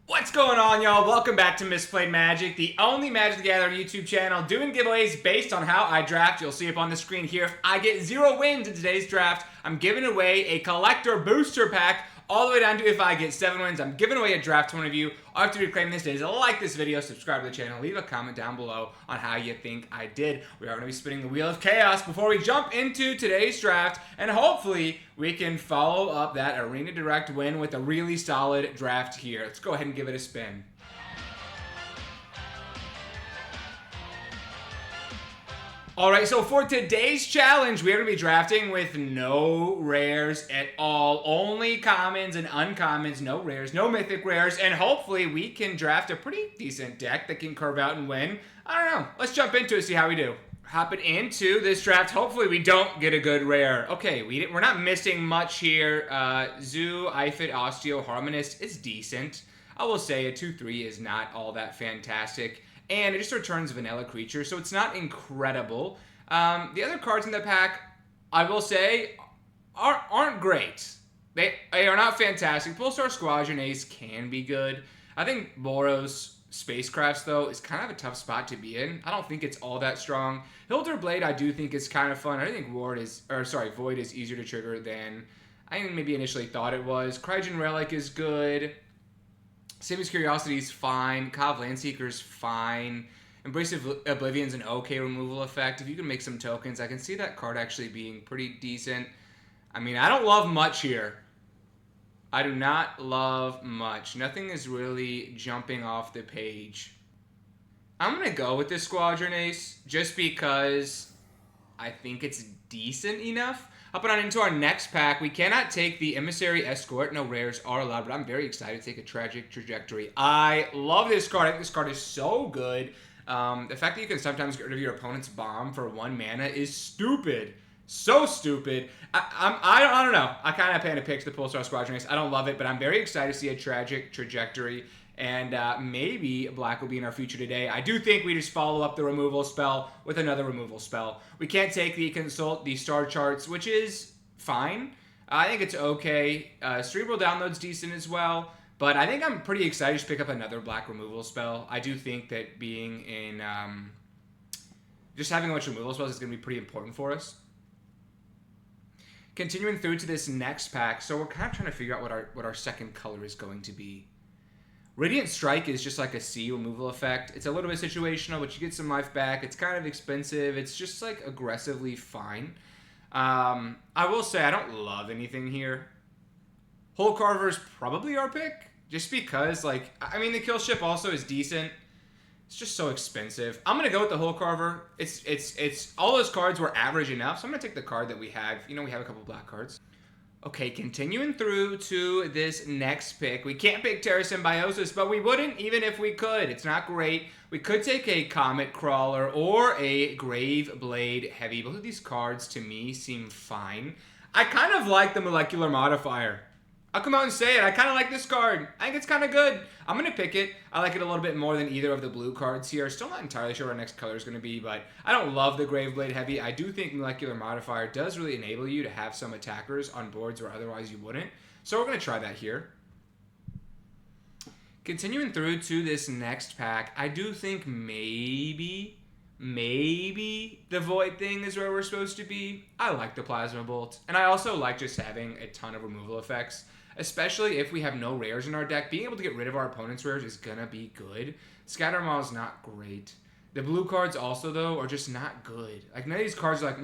What's going on, y'all? Welcome back to Misplayed Magic, the only Magic the Gathering YouTube channel doing giveaways based on how I draft. You'll see up on the screen here. If I get 0 wins in today's draft, I'm giving away a collector booster pack all the way down to if I get 7 wins. I'm giving away a draft to one of you. All I have to do to claim this is like this video, subscribe to the channel, leave a comment down below on how you think I did. We are going to be spinning the Wheel of Chaos before we jump into today's draft, and hopefully we can follow up that Arena Direct win with a really solid draft here. Let's go ahead and give it a spin. Alright, so for today's challenge, we are going to be drafting with no rares at all. Only commons and uncommons, no rares, no mythic rares, and hopefully we can draft a pretty decent deck that can curve out and win. I don't know. Let's jump into it, see how we do. Hopping into this draft, hopefully we don't get a good rare. Okay, we're not missing much here. Zoo, Ifit, Osteo, Harmonist is decent. I will say a 2-3 is not all that fantastic. And it just returns vanilla creatures, so it's not incredible. The other cards in the pack, I will say, aren't great. They are not fantastic. Pulsar Squadron Ace can be good. I think Boros Spacecrafts, though, is kind of a tough spot to be in. I don't think it's all that strong. Hilder Blade, I do think is kind of fun. I think Void is easier to trigger than I maybe initially thought it was. Crygen Relic is good. Sammy's Curiosity is fine. Kav Landseeker's fine. Embrace of Oblivion's an okay removal effect. If you can make some tokens, I can see that card actually being pretty decent. I mean, I don't love much here. I do not love much. Nothing is really jumping off the page. I'm going to go with this Squadron Ace just because I think it's decent enough. Hopping on into our next pack, we cannot take the Emissary Escort. No rares are allowed, but I'm very excited to take a Tragic Trajectory. I love this card. I think this card is so good. The fact that you can sometimes get rid of your opponent's bomb for 1 mana is stupid. So stupid. I don't know. I kind of plan to pick the Pulsar Squadron Ace. I don't love it, but I'm very excited to see a Tragic Trajectory. And maybe Black will be in our future today. I do think we just follow up the removal spell with another removal spell. We can't take the Consult the Star Charts, which is fine. I think it's okay. Cerebral Download's decent as well. But I think I'm pretty excited to pick up another Black removal spell. I do think that being in... just having a bunch of removal spells is going to be pretty important for us. Continuing through to this next pack. So we're kind of trying to figure out what our second color is going to be. Radiant Strike is just like a C removal effect. It's a little bit situational, but you get some life back. It's kind of expensive. It's just like aggressively fine. I will say I don't love anything here. Hole Carver is probably our pick, just because, like, I mean, the Kill Ship also is decent. It's just so expensive. I'm gonna go with the Hole Carver. It's all those cards were average enough, so I'm gonna take the card that we have. You know, we have a couple black cards. Okay, continuing through to this next pick. We can't pick Terra Symbiosis, but we wouldn't even if we could. It's not great. We could take a Comet Crawler or a Grave Blade Heavy. Both of these cards, to me, seem fine. I kind of like the Molecular Modifier. I'll come out and say it. I kind of like this card. I think it's kind of good. I'm going to pick it. I like it a little bit more than either of the blue cards here. Still not entirely sure what our next color is going to be, but I don't love the Graveblade Heavy. I do think Molecular Modifier does really enable you to have some attackers on boards where otherwise you wouldn't. So we're going to try that here. Continuing through to this next pack, I do think maybe the Void thing is where we're supposed to be. I like the Plasma Bolt, and I also like just having a ton of removal effects. Especially if we have no rares in our deck, being able to get rid of our opponent's rares is gonna be good. Scatter Maul is not great. The blue cards also, though, are just not good. Like, none of these cards are like,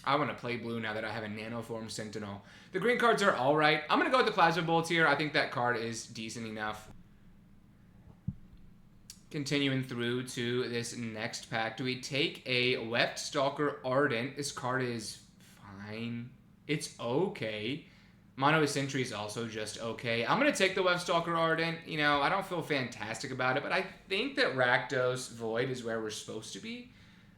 I want to play blue now that I have a Nanoform Sentinel. The green cards are alright. I'm gonna go with the Plasma Bolt here. I think that card is decent enough. Continuing through to this next pack, do we take a Weft Stalker Ardent? This card is fine. It's okay. Mono Sentry is also just okay. I'm going to take the Weft Stalker Ardent. You know, I don't feel fantastic about it, but I think that Rakdos Void is where we're supposed to be.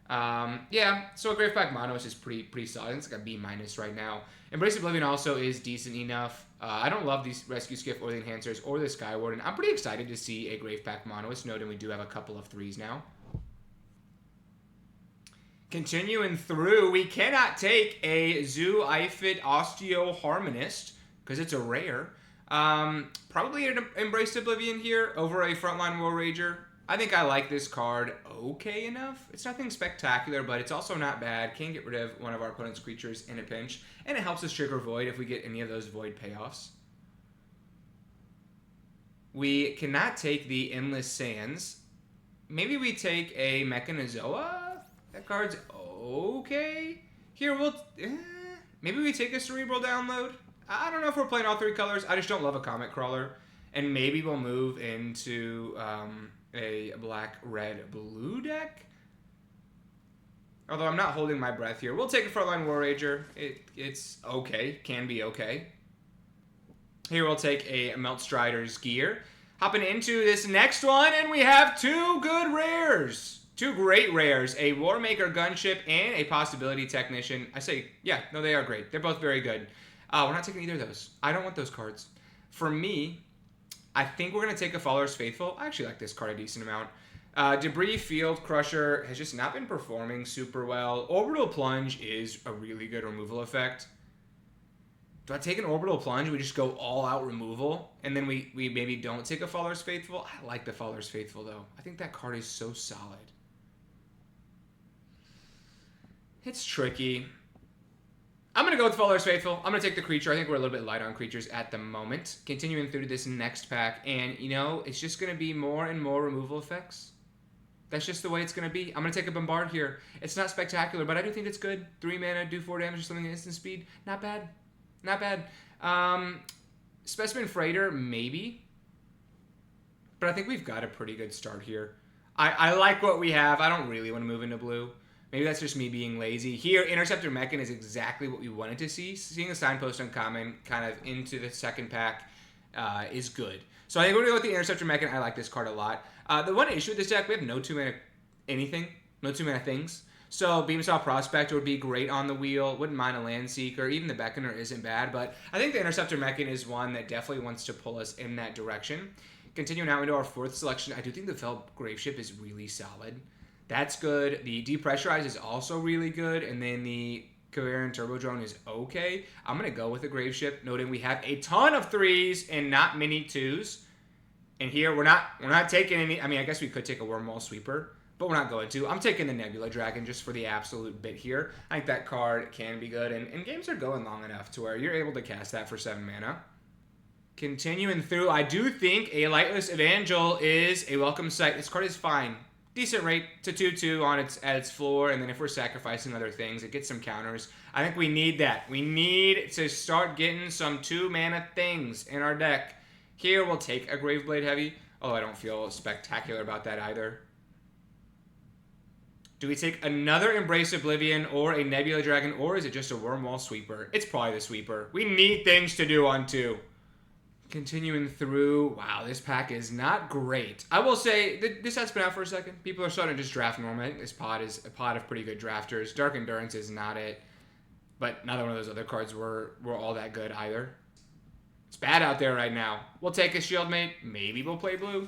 Yeah, so a Gravepack Monos is pretty solid. It's like a B- right now. Embrace Oblivion also is decent enough. I don't love these Rescue Skiff or the Enhancers or the Skywarden. I'm pretty excited to see a Gravepack Monos, noting we do have a couple of 3s now. Continuing through, we cannot take a Zoo Ifit Osteo Harmonist because it's a rare. Probably an Embraced Oblivion here over a Frontline War Rager. I think I like this card okay enough. It's nothing spectacular, but it's also not bad. Can get rid of one of our opponent's creatures in a pinch, and it helps us trigger Void if we get any of those Void payoffs. We cannot take the Endless Sands. Maybe we take a Mechanizoa? That card's okay. Here, maybe we take a Cerebral Download. I don't know if we're playing all three colors. I just don't love a Comet Crawler. And maybe we'll move into a black, red, blue deck. Although I'm not holding my breath here. We'll take a Frontline War Rager. It's okay. Can be okay. Here we'll take a Meltstrider's Gear. Hopping into this next one, and we have two good rares. Two great rares. A Warmaker Gunship and a Possibility Technician. I say, yeah, no, they are great. They're both very good. We're not taking either of those. I don't want those cards. For me, I think we're going to take a Follower's Faithful. I actually like this card a decent amount. Debris Field Crusher has just not been performing super well. Orbital Plunge is a really good removal effect. Do I take an Orbital Plunge? We just go all out removal, and then we maybe don't take a Follower's Faithful? I like the Follower's Faithful, though. I think that card is so solid. It's tricky. I'm going to go with Follower's Faithful. I'm going to take the creature. I think we're a little bit light on creatures at the moment. Continuing through to this next pack, and, you know, it's just going to be more and more removal effects. That's just the way it's going to be. I'm going to take a Bombard here. It's not spectacular, but I do think it's good. 3 mana, do 4 damage or something at instant speed. Not bad. Not bad. Specimen Freighter, maybe. But I think we've got a pretty good start here. I like what we have. I don't really want to move into blue. Maybe that's just me being lazy. Here, Interceptor Mechan is exactly what we wanted to see. Seeing a Signpost uncommon kind of into the second pack is good. So I think we're going to go with the Interceptor Mechan. I like this card a lot. The one issue with this deck, we have no 2-mana anything. No 2-mana things. So Beamsaw Prospector would be great on the wheel. Wouldn't mind a Land Seeker. Even the Beckoner isn't bad. But I think the Interceptor Mechan is one that definitely wants to pull us in that direction. Continuing out into our fourth selection, I do think the Fell Graveship is really solid. That's good. The Depressurize is also really good. And then the Kavarian Turbo Drone is okay. I'm going to go with the Graveship, noting we have a ton of 3s and not many 2s. And here, we're not taking any... I mean, I guess we could take a Wormwall Sweeper, but we're not going to. I'm taking the Nebula Dragon just for the absolute bit here. I think that card can be good, and games are going long enough to where you're able to cast that for 7 mana. Continuing through, I do think a Lightless Evangel is a welcome sight. This card is fine. Decent rate to 2/2 on at its floor, and then if we're sacrificing other things, it gets some counters. I think we need that. We need to start getting some 2-mana things in our deck. Here, we'll take a Graveblade Heavy, although I don't feel spectacular about that either. Do we take another Embrace Oblivion or a Nebula Dragon, or is it just a Wormwall Sweeper? It's probably the Sweeper. We need things to do on 2. Continuing through, wow, this pack is not great. I will say, this has been out for a second. People are starting to just draft normal. I think this pod is a pod of pretty good drafters. Dark Endurance is not it, but neither one of those other cards were all that good either. It's bad out there right now. We'll take a Shieldmate. Maybe we'll play blue.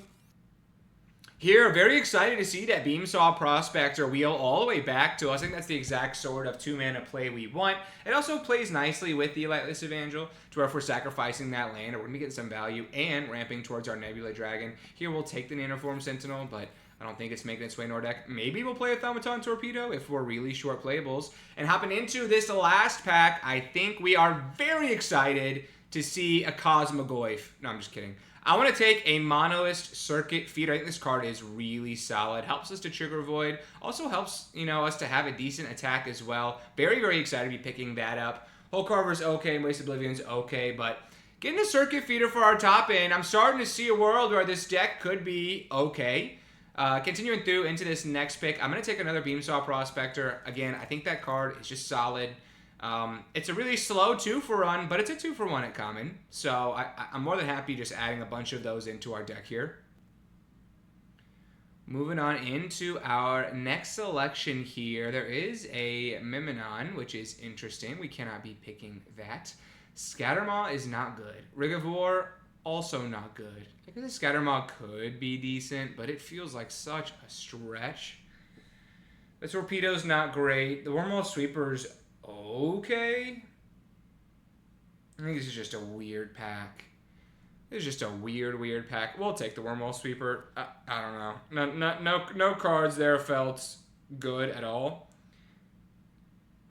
Here, very excited to see that Beamsaw Prospector wheel all the way back to us. I think that's the exact sort of 2-mana play we want. It also plays nicely with the Lightless Evangel, to where if we're sacrificing that land, we're going to get some value and ramping towards our Nebula Dragon. Here, we'll take the Nanoform Sentinel, but I don't think it's making its way in our deck. Maybe we'll play a Thaumaton Torpedo if we're really short playables. And hopping into this last pack, I think we are very excited to see a Cosmogoyf. No, I'm just kidding. I want to take a Monoist Circuit Feeder. I think this card is really solid. Helps us to trigger Void. Also helps, you know, us to have a decent attack as well. Very, very excited to be picking that up. Hole Carver's okay. Waste Oblivion's okay. But getting a Circuit Feeder for our top end, I'm starting to see a world where this deck could be okay. Continuing through into this next pick, I'm going to take another Beamsaw Prospector. Again, I think that card is just solid. It's a really slow 2-for-1, but it's a 2-for-1 at common. So I'm more than happy just adding a bunch of those into our deck here. Moving on into our next selection here. There is a Miminon, which is interesting. We cannot be picking that. Scattermaw is not good. Rig of War, also not good. I guess the Scattermaw could be decent, but it feels like such a stretch. The Torpedo's not great. The Wormhole Sweeper's okay. I think this is just a weird pack. It's just a weird pack. We'll take the Wormhole Sweeper. I don't know. No cards there felt good at all.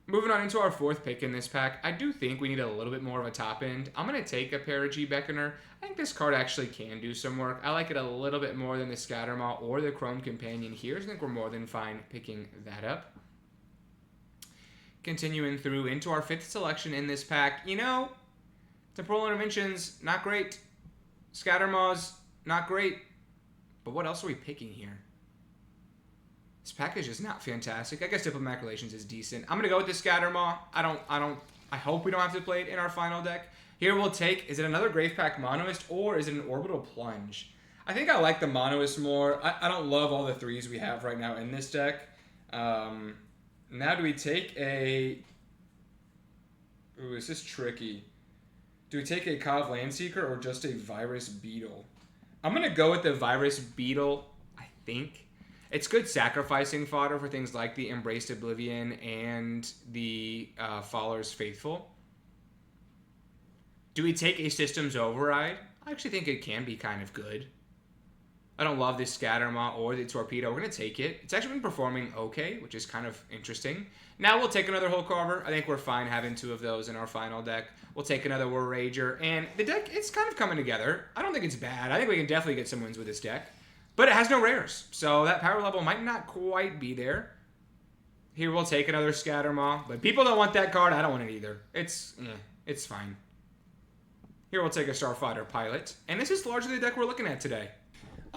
Moving on into our fourth pick in this pack, I do think we need a little bit more of a top end. I'm going to take a Perigee Beckoner. I think this card actually can do some work. I like it a little bit more than the Scattermaw or the Chrome Companion here. I think we're more than fine picking that up. Continuing through into our fifth selection in this pack. You know, Temporal Interventions, not great. Scattermaws, not great. But what else are we picking here? This pack is just not fantastic. I guess Diplomatic Relations is decent. I'm gonna go with the Scattermaw. I hope we don't have to play it in our final deck. Here we'll take, is it another Gravepack Monoist or is it an Orbital Plunge? I think I like the Monoist more. I don't love all the 3s we have right now in this deck. Now do we take a... Ooh, this is tricky. Do we take a Cov Landseeker or just a Virus Beetle? I'm going to go with the Virus Beetle, I think. It's good sacrificing fodder for things like the Embraced Oblivion and the Faller's Faithful. Do we take a Systems Override? I actually think it can be kind of good. I don't love this Scattermaw or the Torpedo. We're going to take it. It's actually been performing okay, which is kind of interesting. Now we'll take another Hole Carver. I think we're fine having 2 of those in our final deck. We'll take another War Rager. And the deck, it's kind of coming together. I don't think it's bad. I think we can definitely get some wins with this deck. But it has no rares, so that power level might not quite be there. Here we'll take another Scattermaw. But people don't want that card. I don't want it either. It's fine. Here we'll take a Starfighter Pilot. And this is largely the deck we're looking at today.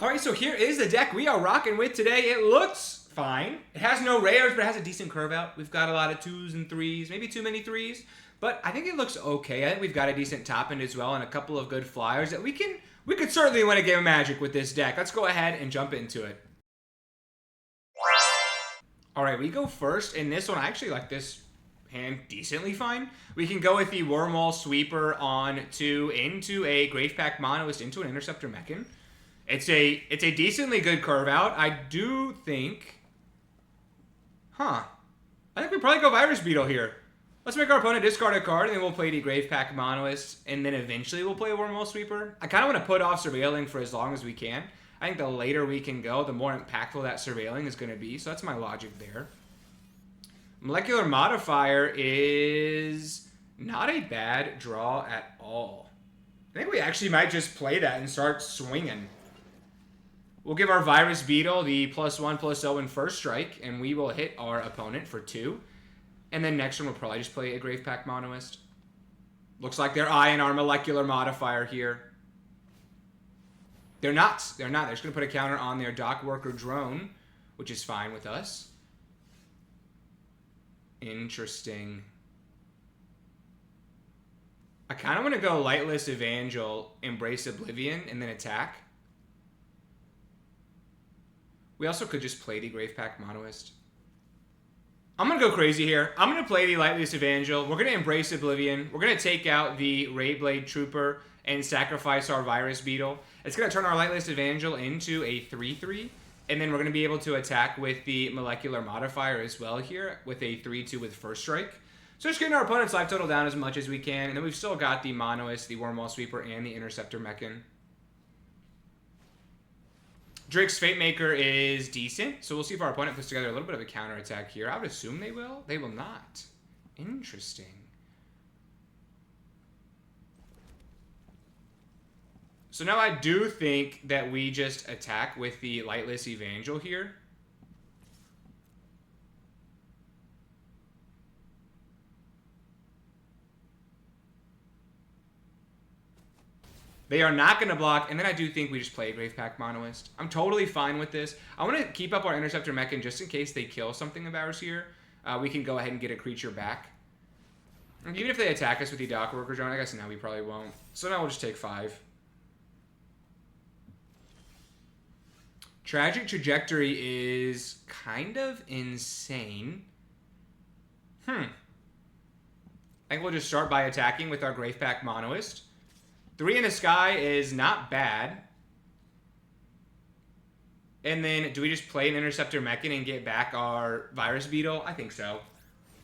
Alright, so here is the deck we are rocking with today. It looks fine. It has no rares, but it has a decent curve out. We've got a lot of 2s and 3s, maybe too many 3s. But I think it looks okay. I think we've got a decent top end as well and a couple of good flyers that we could certainly win a game of Magic with this deck. Let's go ahead and jump into it. Alright, we go first in this one. I actually like this hand decently fine. We can go with the Wormhole Sweeper into a Gravepack Monoist into an Interceptor Mechan. It's a decently good curve out. I do think... I think we probably go Virus Beetle here. Let's make our opponent discard a card, and then we'll play the Gravepack Monoist, and then eventually we'll play Wormhole Sweeper. I kind of want to put off Surveilling for as long as we can. I think the later we can go, the more impactful that Surveilling is going to be, so that's my logic there. Molecular Modifier is not a bad draw at all. I think we actually might just play that and start swinging. We'll give our Virus Beetle the +1/+0 in first strike, and we will hit our opponent for 2. And then next one, we'll probably just play a Gravepack Monoist. Looks like they're eyeing our Molecular Modifier here. They're not. They're not. They're just going to put a counter on their Dock Worker Drone, which is fine with us. Interesting. I kind of want to go Lightless Evangel, Embrace Oblivion, and then attack. We also could just play the Gravepack Monoist. I'm going to go crazy here. I'm going to play the Lightless Evangel. We're going to Embrace Oblivion. We're going to take out the Rayblade Trooper and sacrifice our Virus Beetle. It's going to turn our Lightless Evangel into a 3/3. And then we're going to be able to attack with the Molecular Modifier as well here with a 3/2 with First Strike. So just getting our opponent's life total down as much as we can. And then we've still got the Monoist, the Wormhole Sweeper, and the Interceptor Mechan. Drake's Fate Maker is decent, so we'll see if our opponent puts together a little bit of a counterattack here. I would assume they will. They will not. Interesting. So now I do think that we just attack with the Lightless Evangel here. They are not going to block, and then I do think we just play a Gravepack Monoist. I'm totally fine with this. I want to keep up our Interceptor Mechan just in case they kill something of ours here. We can go ahead and get a creature back. And even if they attack us with the Dock Worker Drone, I guess now we probably won't. So now we'll just take 5. Tragic Trajectory is kind of insane. I think we'll just start by attacking with our Gravepack Monoist. 3 in the Sky is not bad. And then, do we just play an Interceptor Mechan and get back our Virus Beetle? I think so.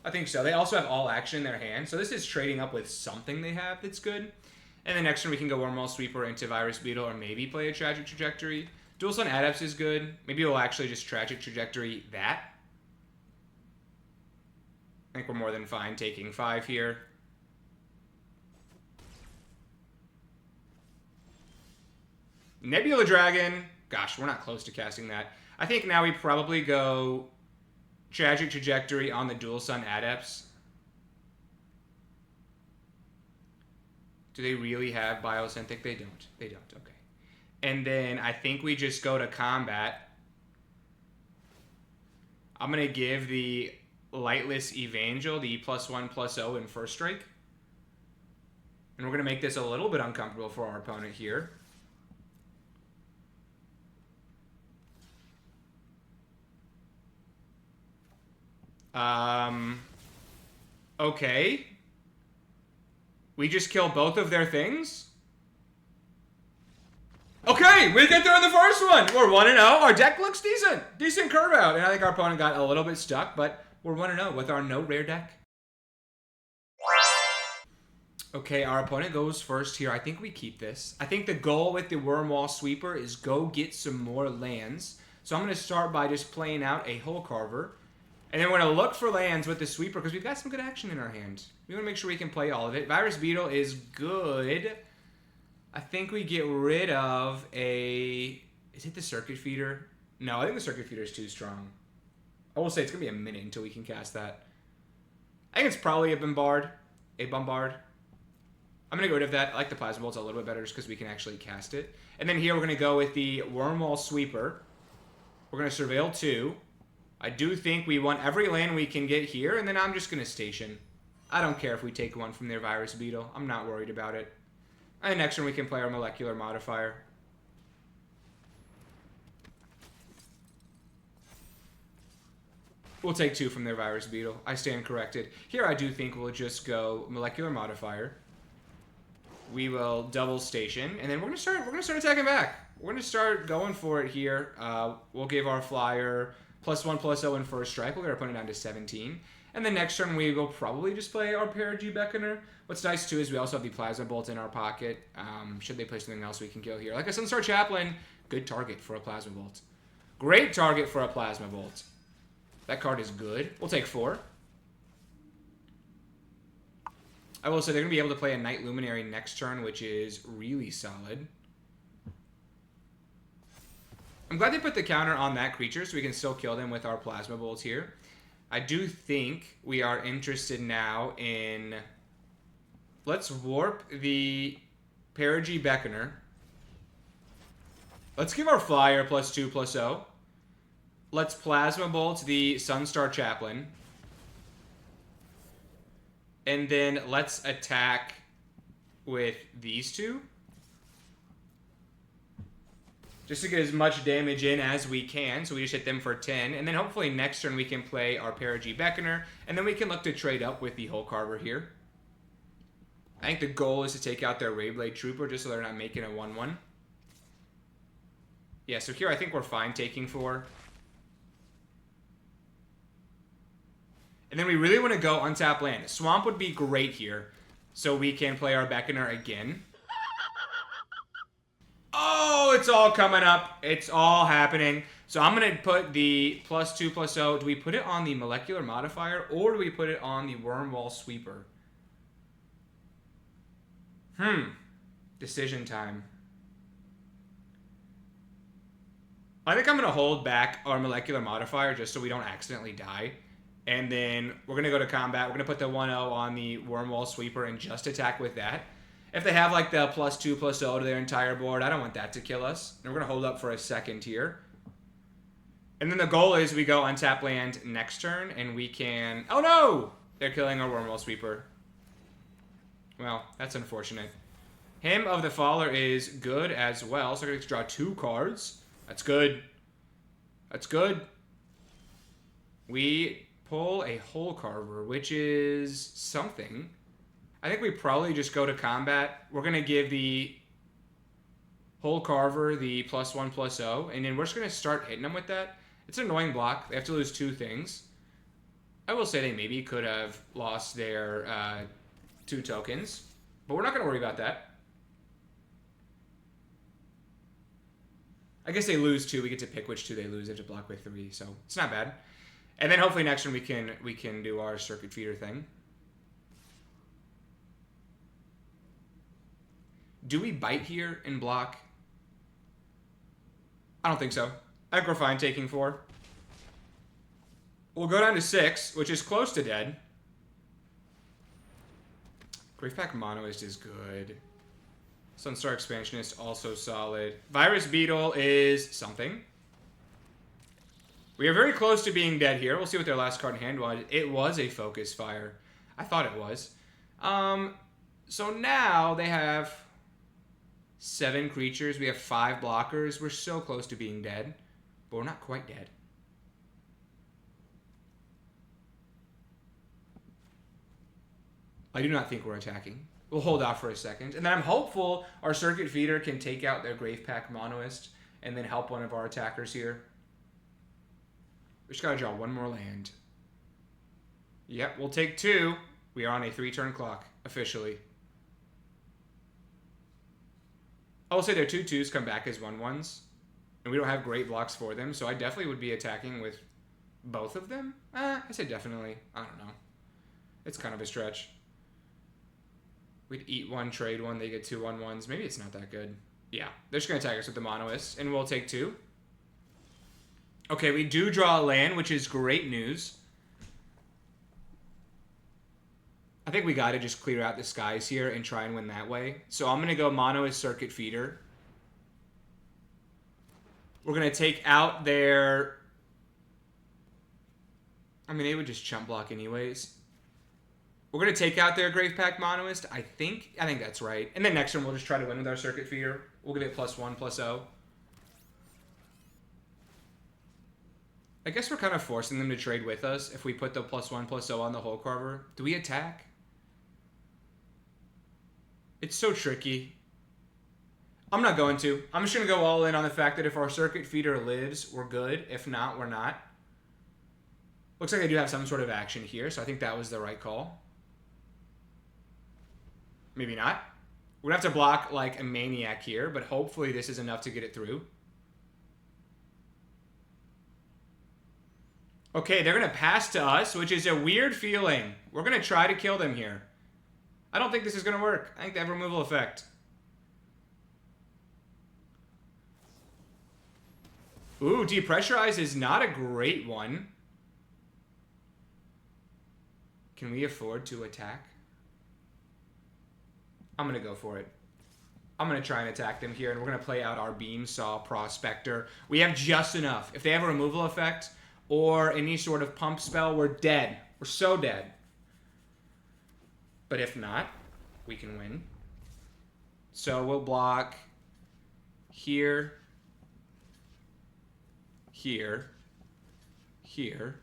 I think so. They also have all action in their hand, so this is trading up with something they have that's good. And the next turn we can go Wormhole Sweeper into Virus Beetle or maybe play a Tragic Trajectory. Dual Sun Adepts is good. Maybe we'll actually just Tragic Trajectory that. I think we're more than fine taking 5 here. Nebula Dragon. Gosh, we're not close to casting that. I think now we probably go Tragic Trajectory on the Dual Sun Adepts. Do they really have Biosynthetic? They don't. They don't. Okay. And then I think we just go to combat. I'm going to give the Lightless Evangel the +1/+0 in first strike. And we're going to make this a little bit uncomfortable for our opponent here. Okay. We just kill both of their things? Okay, we get there in the first one. We're 1-0. Our deck looks decent. Decent curve out. And I think our opponent got a little bit stuck, but we're 1-0 with our no rare deck. Okay, our opponent goes first here. I think we keep this. I think the goal with the Wormwall Sweeper is go get some more lands. So I'm going to start by just playing out a Hole Carver. And then we're going to look for lands with the Sweeper because we've got some good action in our hand. We want to make sure we can play all of it. Virus Beetle is good. I think we get rid of a... Is it the Circuit Feeder? No, I think the Circuit Feeder is too strong. I will say it's going to be a minute until we can cast that. I think it's probably a Bombard. I'm going to get rid of that. I like the Plasma Bolts a little bit better just because we can actually cast it. And then here we're going to go with the Wormwall Sweeper. We're going to Surveil 2. I do think we want every land we can get here, and then I'm just going to station. I don't care if we take one from their Virus Beetle. I'm not worried about it. And next turn we can play our Molecular Modifier. We'll take 2 from their Virus Beetle. I stand corrected. Here I do think we'll just go Molecular Modifier. We will double station, and then we're gonna start attacking back. We're gonna start going for it here. We'll give our flyer +1/+0 in first strike. We'll get our opponent down to 17. And then next turn we will probably just play our Perigee Beckoner. What's nice too is we also have the Plasma Bolt in our pocket. Should they play something else we can kill here. Like a Sunstar Chaplain, good target for a Plasma Bolt. Great target for a Plasma Bolt. That card is good. We'll take 4. I will say they're going to be able to play a Night Luminary next turn, which is really solid. I'm glad they put the counter on that creature so we can still kill them with our Plasma Bolts here. I do think we are interested now in... Let's warp the Perigee Beckoner. Let's give our flyer +2/+0. Let's Plasma Bolt the Sunstar Chaplain. And then let's attack with these 2. Just to get as much damage in as we can. So we just hit them for 10. And then hopefully next turn we can play our Perigee Beckoner. And then we can look to trade up with the Hole Carver here. I think the goal is to take out their Rayblade Trooper just so they're not making a 1/1. Yeah, so here I think we're fine taking 4. And then we really want to go untap land. Swamp would be great here. So we can play our Beckoner again. Oh, it's all coming up. It's all happening. So I'm going to put the +2/+0. Do we put it on the Molecular Modifier or do we put it on the Wormwall Sweeper? Decision time. I think I'm going to hold back our Molecular Modifier just so we don't accidentally die. And then we're going to go to combat. We're going to put the 1/0 on the Wormwall Sweeper and just attack with that. If they have like the +2/+0 to their entire board, I don't want that to kill us. And we're going to hold up for a second here. And then the goal is we go untap land next turn and we can... Oh no! They're killing our Wormwall Sweeper. Well, that's unfortunate. Hymn of the Faller is good as well. So we're going to draw 2 cards. That's good. That's good. We pull a Hole Carver, which is something. I think we probably just go to combat. We're going to give the Hole Carver the +1/+0, and then we're just going to start hitting them with that. It's an annoying block. They have to lose 2 things. I will say they maybe could have lost their 2 tokens, but we're not going to worry about that. I guess they lose 2. We get to pick which 2 they lose. They have to block by 3, so it's not bad. And then hopefully next turn we can do our circuit feeder thing. Do we bite here and block? I don't think so. I think we're fine taking 4. We'll go down to 6, which is close to dead. Gravepack Monoist is good. Sunstar Expansionist also solid. Virus Beetle is something. We are very close to being dead here. We'll see what their last card in hand was. It was a Focus Fire. I thought it was. So now they have 7 creatures. We have 5 blockers. We're so close to being dead, but we're not quite dead. I do not think we're attacking. We'll hold off for a second. And then I'm hopeful our Circuit Feeder can take out their Gravepack Monoist and then help one of our attackers here. We just gotta draw 1 more land. Yep, we'll take 2. We are on a 3-turn clock, officially. I will say their 2/2s come back as 1/1s. And we don't have great blocks for them, so I definitely would be attacking with both of them. I say definitely. I don't know. It's kind of a stretch. We'd eat 1, trade 1, they get 2 1/1s. Maybe it's not that good. Yeah, they're just going to attack us with the Monoist, and we'll take 2. Okay, we do draw a land, which is great news. I think we got to just clear out the skies here and try and win that way. So I'm going to go Monoist Circuit Feeder. We're going to take out their... I mean, they would just chump block anyways. We're going to take out their Gravepack Monoist, I think. I think that's right. And then next turn, we'll just try to win with our Circuit Feeder. We'll give it +1/+0. I guess we're kind of forcing them to trade with us if we put the +1/+0 on the Hole Carver. Do we attack? It's so tricky. I'm not going to. I'm just going to go all in on the fact that if our Circuit Feeder lives, we're good. If not, we're not. Looks like I do have some sort of action here, so I think that was the right call. Maybe not. We're going to have to block like a maniac here, but hopefully this is enough to get it through. Okay, they're going to pass to us, which is a weird feeling. We're going to try to kill them here. I don't think this is going to work. I think they have removal effect. Ooh, depressurize is not a great one. Can we afford to attack? I'm going to go for it. I'm going to try and attack them here, and we're going to play out our Beam Saw Prospector. We have just enough. If they have a removal effect or any sort of pump spell, we're dead. We're so dead. But if not, we can win. So we'll block here, here, here,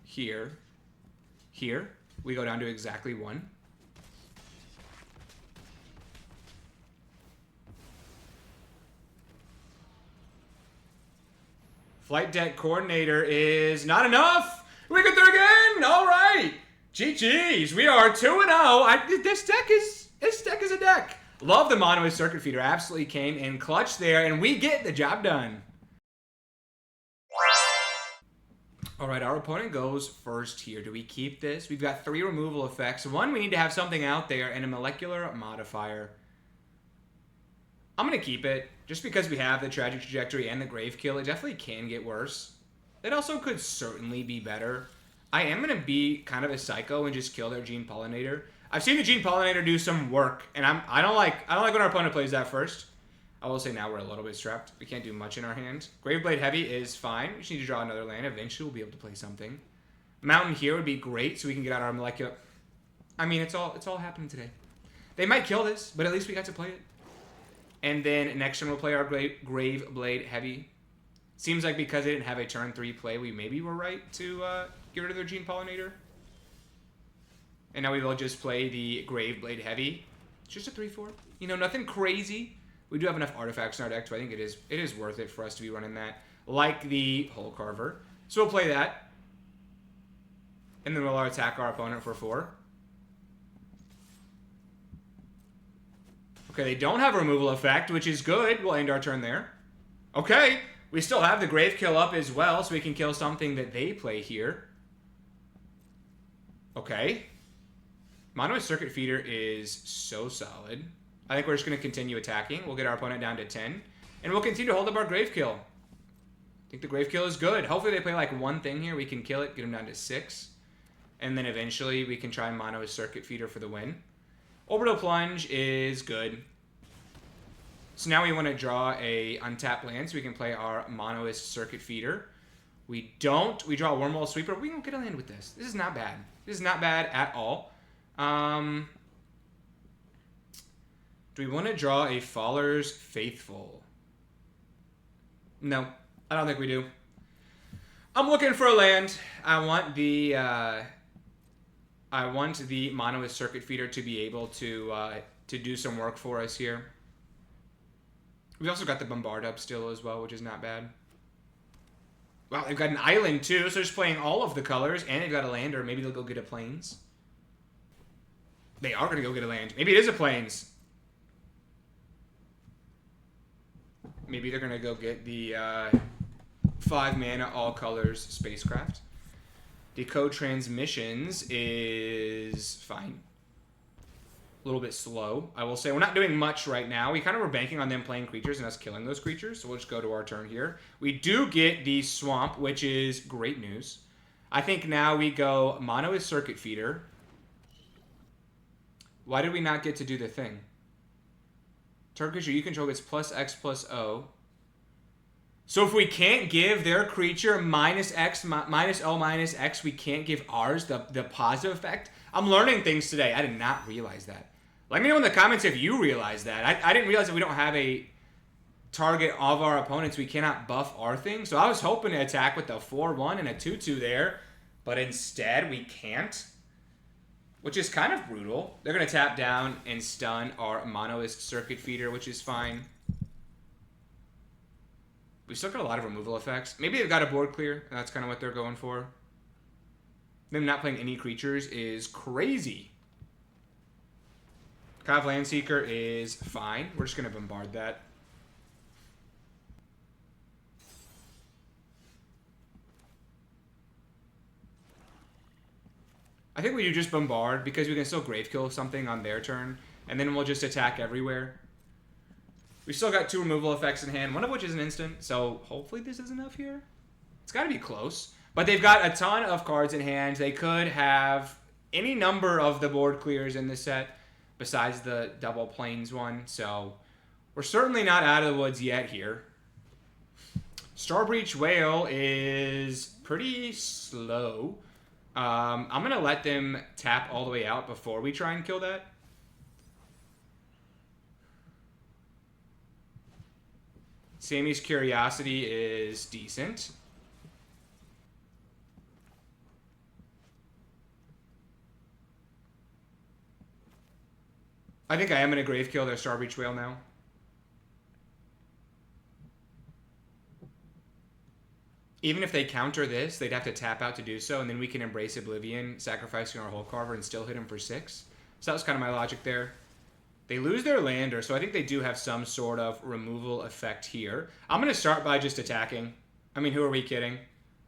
here, here. We go down to exactly 1. Flight Deck Coordinator is not enough. We get there again. All right. GG's. We are 2-0. This deck is a deck. Love the Monoist Circuit Feeder. Absolutely came in clutch there, and we get the job done. All right, our opponent goes first here. Do we keep this? We've got 3 removal effects. 1, we need to have something out there, and a molecular modifier. I'm going to keep it, just because we have the Tragic Trajectory and the Grave Kill. It definitely can get worse. It also could certainly be better. I am going to be kind of a psycho and just kill their Gene Pollinator. I've seen the Gene Pollinator do some work, and I don't like when our opponent plays that first. I will say now we're a little bit strapped. We can't do much in our hand. Graveblade Heavy is fine. We just need to draw another land. Eventually we'll be able to play something. Mountain here would be great, so we can get out our molecular... I mean, it's all happening today. They might kill this, but at least we got to play it. And then next turn we'll play our Graveblade Heavy. Seems like because they didn't have a turn 3 play, we maybe were right to get rid of their Gene Pollinator. And now we will just play the Graveblade Heavy. It's just a 3/4. You know, nothing crazy. We do have enough artifacts in our deck, so I think it is worth it for us to be running that. Like the Hole Carver. So we'll play that. And then we'll attack our opponent for 4. Okay, they don't have a removal effect, which is good. We'll end our turn there. Okay, we still have the Grave Kill up as well, so we can kill something that they play here. Okay. Mono's Circuit Feeder is so solid. I think we're just going to continue attacking. We'll get our opponent down to 10. And we'll continue to hold up our Grave Kill. I think the Grave Kill is good. Hopefully they play like one thing here. We can kill it, get them down to 6. And then eventually we can try Mono's Circuit Feeder for the win. Orbital Plunge is good. So now we want to draw a untapped land so we can play our Monoist Circuit Feeder. We don't. We draw a Wormhole Sweeper. We don't get a land with this. This is not bad. This is not bad at all. Do we want to draw a Faller's Faithful? No, I don't think we do. I'm looking for a land. I want the Monoist Circuit Feeder to be able to do some work for us here. We also got the Bombard up still as well, which is not bad. Wow, they've got an island too, so just playing all of the colors, and they've got a land, or maybe they'll go get a Plains. They are going to go get a land. Maybe it is a Plains. Maybe they're going to go get the 5 mana, all colors Spacecraft. Decode Transmissions is fine. A little bit slow, I will say. We're not doing much right now. We kind of were banking on them playing creatures and us killing those creatures, so we'll just go to our turn here. We do get the Swamp, which is great news. I think now we go Monoist Circuit Feeder. Why did we not get to do the thing? Target creature you control gets +X+O. So if we can't give their creature -X, -O, we can't give ours the positive effect? I'm learning things today. I did not realize that. Let me know in the comments if you realize that. I didn't realize that we don't have a target of our opponents. We cannot buff our thing. So I was hoping to attack with a 4/1 and a 2/2 there. But instead, we can't. Which is kind of brutal. They're going to tap down and stun our Monoist Circuit Feeder, which is fine. We've still got a lot of removal effects. Maybe they've got a board clear, and that's kind of what they're going for. Them not playing any creatures is crazy. Kav Landseeker is fine. We're just going to bombard that. I think we do just bombard because we can still grave kill something on their turn, and then we'll just attack everywhere. We still got 2 removal effects in hand, one of which is an instant, so hopefully this is enough here. It's got to be close. But they've got a ton of cards in hand. They could have any number of the board clears in this set besides the double Plains one, so we're certainly not out of the woods yet here. Starbreach Whale is pretty slow. I'm going to let them tap all the way out before we try and kill that. Sammy's Curiosity is decent. I think I am going to grave kill their Starbreach Whale now. Even if they counter this, they'd have to tap out to do so, and then we can Embrace Oblivion, sacrificing our Hole Carver, and still hit him for 6. So that was kind of my logic there. They lose their lander, so I think they do have some sort of removal effect here. I'm going to start by just attacking. I mean, who are we kidding?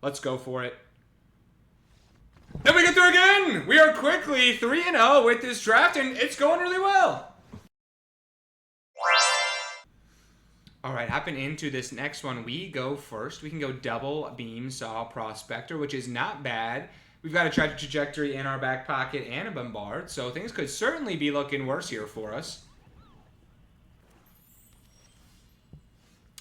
Let's go for it. And we get through again! We are quickly 3-0 with this draft, and it's going really well. All right, hopping into this next one, we go first. We can go double Beam Saw Prospector, which is not bad. We've got a Tragic Trajectory in our back pocket and a Bombard, so things could certainly be looking worse here for us.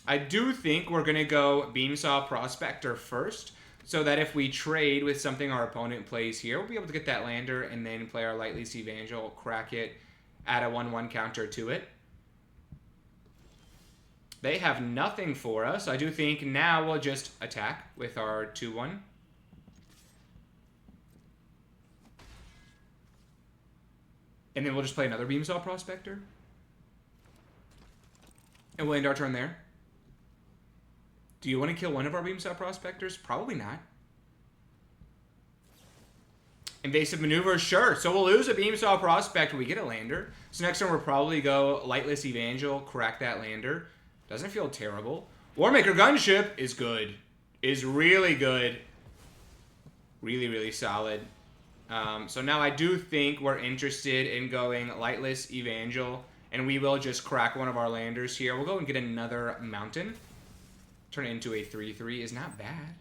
I do think we're going to go Beam Saw Prospector first, so that if we trade with something our opponent plays here, we'll be able to get that lander and then play our Lightlease Evangel, crack it, add a 1/1 counter to it. They have nothing for us. I do think now we'll just attack with our 2/1. And then we'll just play another Beamsaw Prospector. And we'll end our turn there. Do you want to kill one of our Beamsaw Prospectors? Probably not. Invasive Maneuver? Sure. So we'll lose a Beamsaw Prospector. We get a lander. So next turn we'll probably go Lightless Evangel, crack that lander. Doesn't feel terrible. Warmaker Gunship is good. Is really good. Really, really solid. So now I do think we're interested in going Lightless Evangel, and we will just crack one of our landers here. We'll go and get another Mountain. Turn it into a 3/3 is not bad.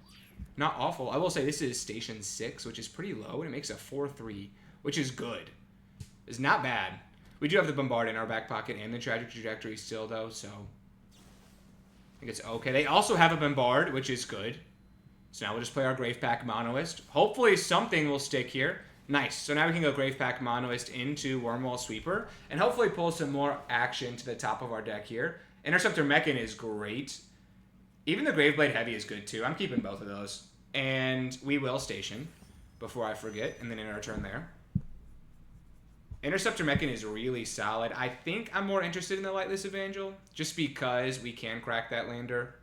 Not awful. I will say this is Station 6, which is pretty low, and it makes a 4/3, which is good. It's not bad. We do have the Bombard in our back pocket and the Tragic Trajectory still, though, so I think it's okay. They also have a Bombard, which is good. So now we'll just play our Gravepack Monoist. Hopefully something will stick here. Nice. So now we can go Gravepack Monoist into Wormwall Sweeper, and hopefully pull some more action to the top of our deck here. Interceptor Mechan is great. Even the Graveblade Heavy is good, too. I'm keeping both of those. And we will Station before I forget, and then in our turn there. Interceptor Mechan is really solid. I think I'm more interested in the Lightless Evangel, just because we can crack that lander.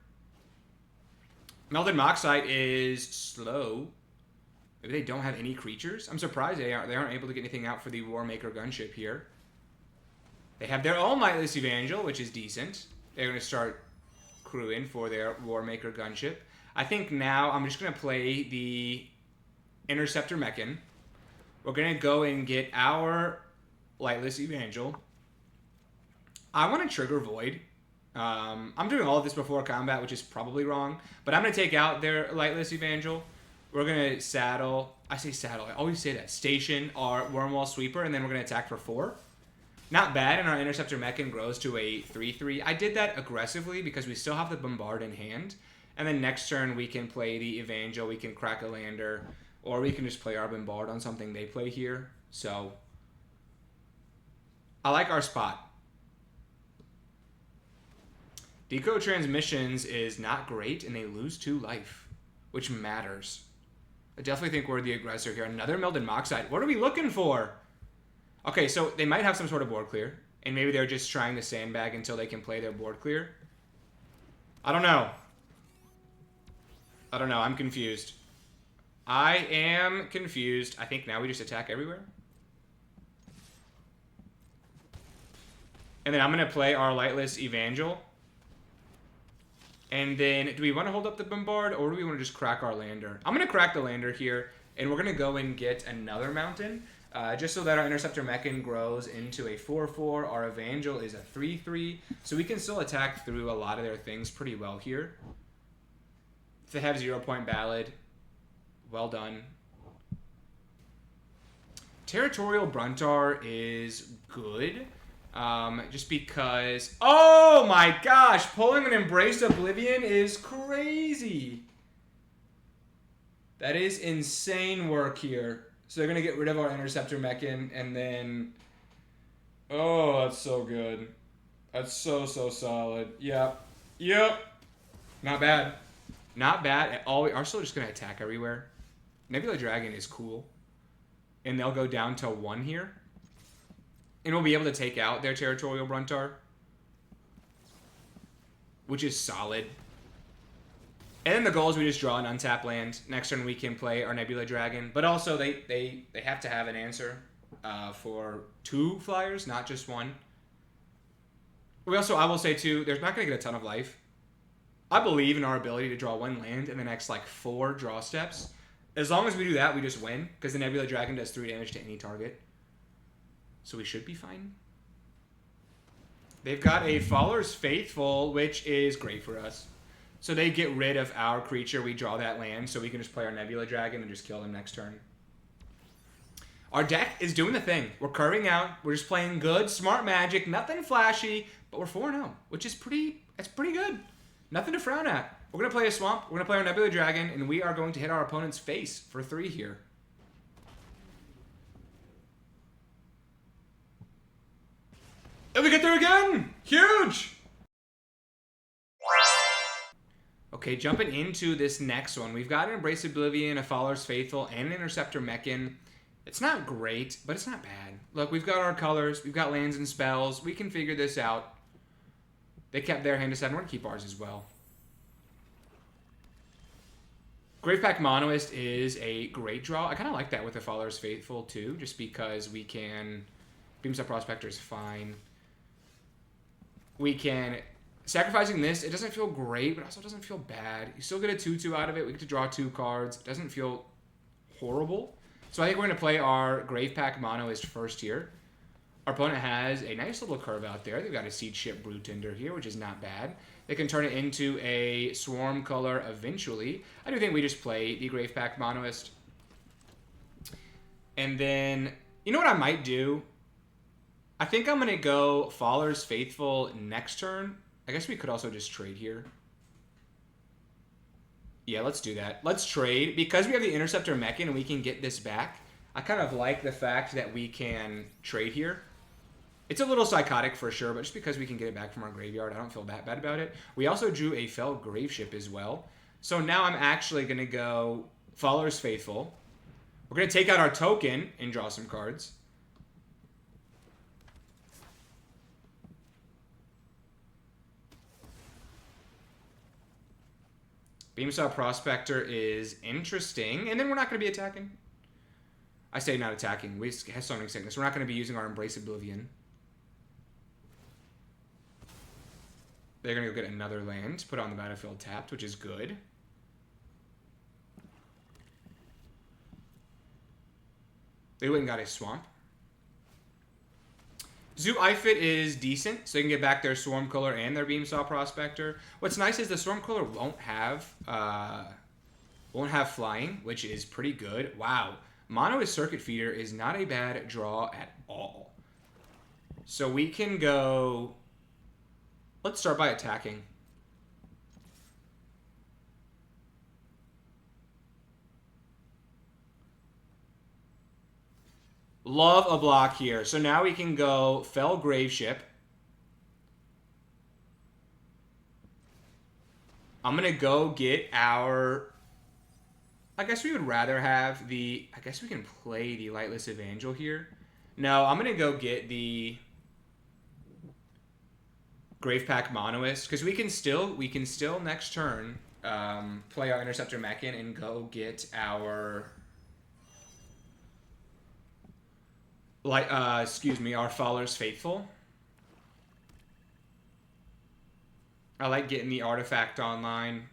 Melded Moxite is slow. Maybe they don't have any creatures? I'm surprised they aren't able to get anything out for the Warmaker Gunship here. They have their own Lightless Evangel, which is decent. They're going to start crewing for their Warmaker Gunship. I think now I'm just going to play the Interceptor Mechan. We're going to go and get our Lightless Evangel. I want to trigger Void. I'm doing all of this before combat, which is probably wrong. But I'm going to take out their Lightless Evangel. We're going to saddle. I say saddle. I always say that. Station our Wormwall Sweeper, and then we're going to attack for 4. Not bad, and our Interceptor Mechan grows to a 3/3. I did that aggressively because we still have the Bombard in hand. And then next turn, we can play the Evangel. We can crack a lander. Or we can just play our Bombard on something they play here. So I like our spot. Decode Transmissions is not great, and they lose 2 life, which matters. I definitely think we're the aggressor here. Another Melded Moxite. What are we looking for? Okay, so they might have some sort of board clear, and maybe they're just trying to sandbag until they can play their board clear. I don't know. I don't know. I'm confused. I am confused. I think now we just attack everywhere. And then I'm going to play our Lightless Evangel. And then, do we want to hold up the Bombard, or do we want to just crack our lander? I'm going to crack the lander here, and we're going to go and get another Mountain, just so that our Interceptor Mechan grows into a 4/4. Our Evangel is a 3/3, so we can still attack through a lot of their things pretty well here. If they have 0-point Ballad, well done. Territorial Bruntar is good. Just because... Oh my gosh! Pulling an Embrace Oblivion is crazy! That is insane work here. So they're going to get rid of our Interceptor Mechan, and then... Oh, that's so good. That's so solid. Yep. Yep. Not bad. Not bad at all. We are still just going to attack everywhere. Nebula Dragon is cool. And they'll go down to 1 here. And we'll be able to take out their Territorial Bruntar, which is solid. And then the goal is we just draw an untap land. Next turn we can play our Nebula Dragon. But also they have to have an answer for 2 flyers, not just 1. We also, I will say too, they're not going to get a ton of life. I believe in our ability to draw 1 land in the next like 4 draw steps. As long as we do that, we just win, because the Nebula Dragon does 3 damage to any target. So we should be fine. They've got a Faller's Faithful, which is great for us. So they get rid of our creature. We draw that land, so we can just play our Nebula Dragon and just kill them next turn. Our deck is doing the thing. We're curving out. We're just playing good, smart Magic. Nothing flashy, but we're 4-0, which is pretty good. Nothing to frown at. We're going to play a Swamp. We're going to play our Nebula Dragon, and we are going to hit our opponent's face for 3 here. And we get there again! Huge! Okay, jumping into this next one. We've got an Embrace Oblivion, a Faller's Faithful, and an Interceptor Mechan. It's not great, but it's not bad. Look, we've got our colors, we've got lands and spells. We can figure this out. They kept their hand aside, and we're going to keep ours as well. Gravepack Monoist is a great draw. I kind of like that with the Faller's Faithful, too, just because we can... Beams Up Prospector is fine. We can Sacrificing this, it doesn't feel great, but also doesn't feel bad. You still get a 2/2 out of it. We get to draw 2 cards. It doesn't feel horrible. So I think we're going to play our Gravepack Monoist first here. Our opponent has a nice little curve out there. They've got a Seed Ship Brewtender here, which is not bad. They can turn it into a Swarm color eventually. I do think we just play the Gravepack Monoist. And then, you know what I might do? I think I'm going to go Faller's Faithful next turn. I guess we could also just trade here. Yeah, let's do that. Let's trade. Because we have the Interceptor Mechan and we can get this back, I kind of like the fact that we can trade here. It's a little psychotic for sure, but just because we can get it back from our graveyard, I don't feel that bad about it. We also drew a Fell Graveship as well. So now I'm actually going to go Faller's Faithful. We're going to take out our token and draw some cards. Beamsaw Prospector is interesting, and then we're not going to be attacking. I say not attacking. We have Summoning Sickness. We're not going to be using our Embrace Oblivion. They're going to go get another land, put on the battlefield tapped, which is good. They went and got a Swamp. Zoo Ifit is decent, so they can get back their Swarm Color and their Beamsaw Prospector. What's nice is the Swarm Color won't have flying, which is pretty good. Wow. Mono with Circuit Feeder is not a bad draw at all. So we can go... Let's start by attacking. Love a block here. So now we can go Fell Graveship. I'm going to go get our... I guess we would rather have the... I guess we can play the Lightless Evangel here. No, I'm going to go get the Gravepack Monoist. Because we can still next turn play our Interceptor Mechan and go get our... our Faller's Faithful. I like getting the artifact online.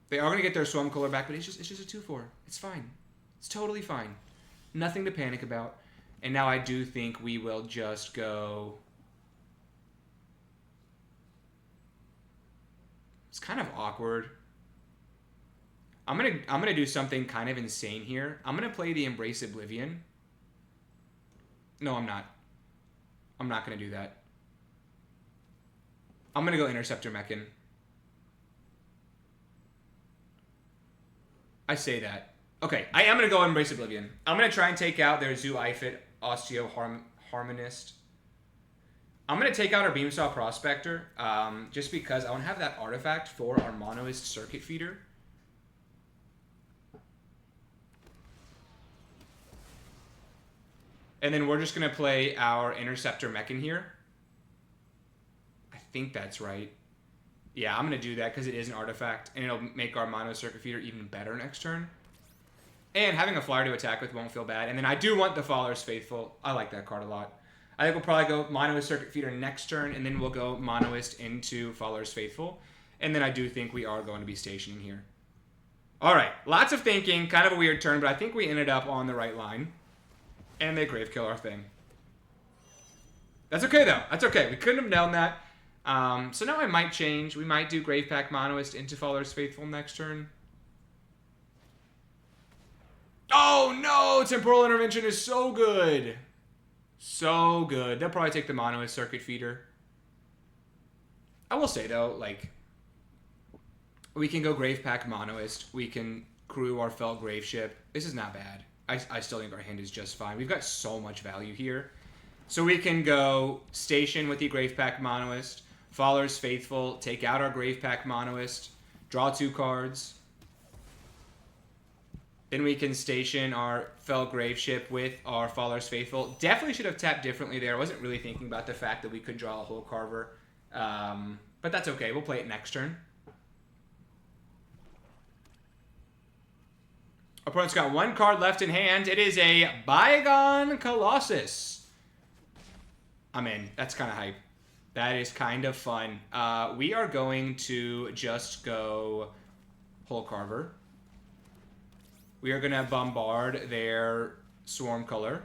They are going to get their Swarm Color back, but it's just a 2/4. It's fine. It's totally fine. Nothing to panic about. And now I do think we will just go... It's kind of awkward. I'm gonna do something kind of insane here. I'm gonna play the Embrace Oblivion. No, I'm not. I'm not gonna do that. I'm gonna go Interceptor Mechan. I say that. Okay, I am gonna go Embrace Oblivion. I'm gonna try and take out their Zoo Ifit Osteo Harmonist. I'm gonna take out our Beamsaw Prospector, just because I want to have that artifact for our Monoist Circuit Feeder. And then we're just going to play our Interceptor Mechan here. I think that's right. Yeah, I'm going to do that because it is an artifact. And it'll make our Mono Circuit Feeder even better next turn. And having a flyer to attack with won't feel bad. And then I do want the Faller's Faithful. I like that card a lot. I think we'll probably go Mono Circuit Feeder next turn. And then we'll go Monoist into Faller's Faithful. And then I do think we are going to be stationing here. Alright, lots of thinking. Kind of a weird turn, but I think we ended up on the right line. And they Gravekill our thing. That's okay, though. That's okay. We couldn't have known that. So now I might change. We might do Gravepack Monoist into Faller's Faithful next turn. Oh, no! Temporal Intervention is so good. So good. They'll probably take the Monoist Circuit Feeder. I will say, though, like... We can go Gravepack Monoist. We can crew our Fell Graveship. This is not bad. I still think our hand is just fine. We've got so much value here. So we can go Station with the Gravepack Monoist, Faller's Faithful, take out our Gravepack Monoist, draw 2 cards. Then we can station our Fell Graveship with our Faller's Faithful. Definitely should have tapped differently there. I wasn't really thinking about the fact that we could draw a Hole Carver. But that's okay. We'll play it next turn. Opponent's got 1 card left in hand. It is a Bygone Colossus. I'm in. That's kind of hype. That is kind of fun. We are going to just go Hole Carver. We are going to bombard their Swarm Color.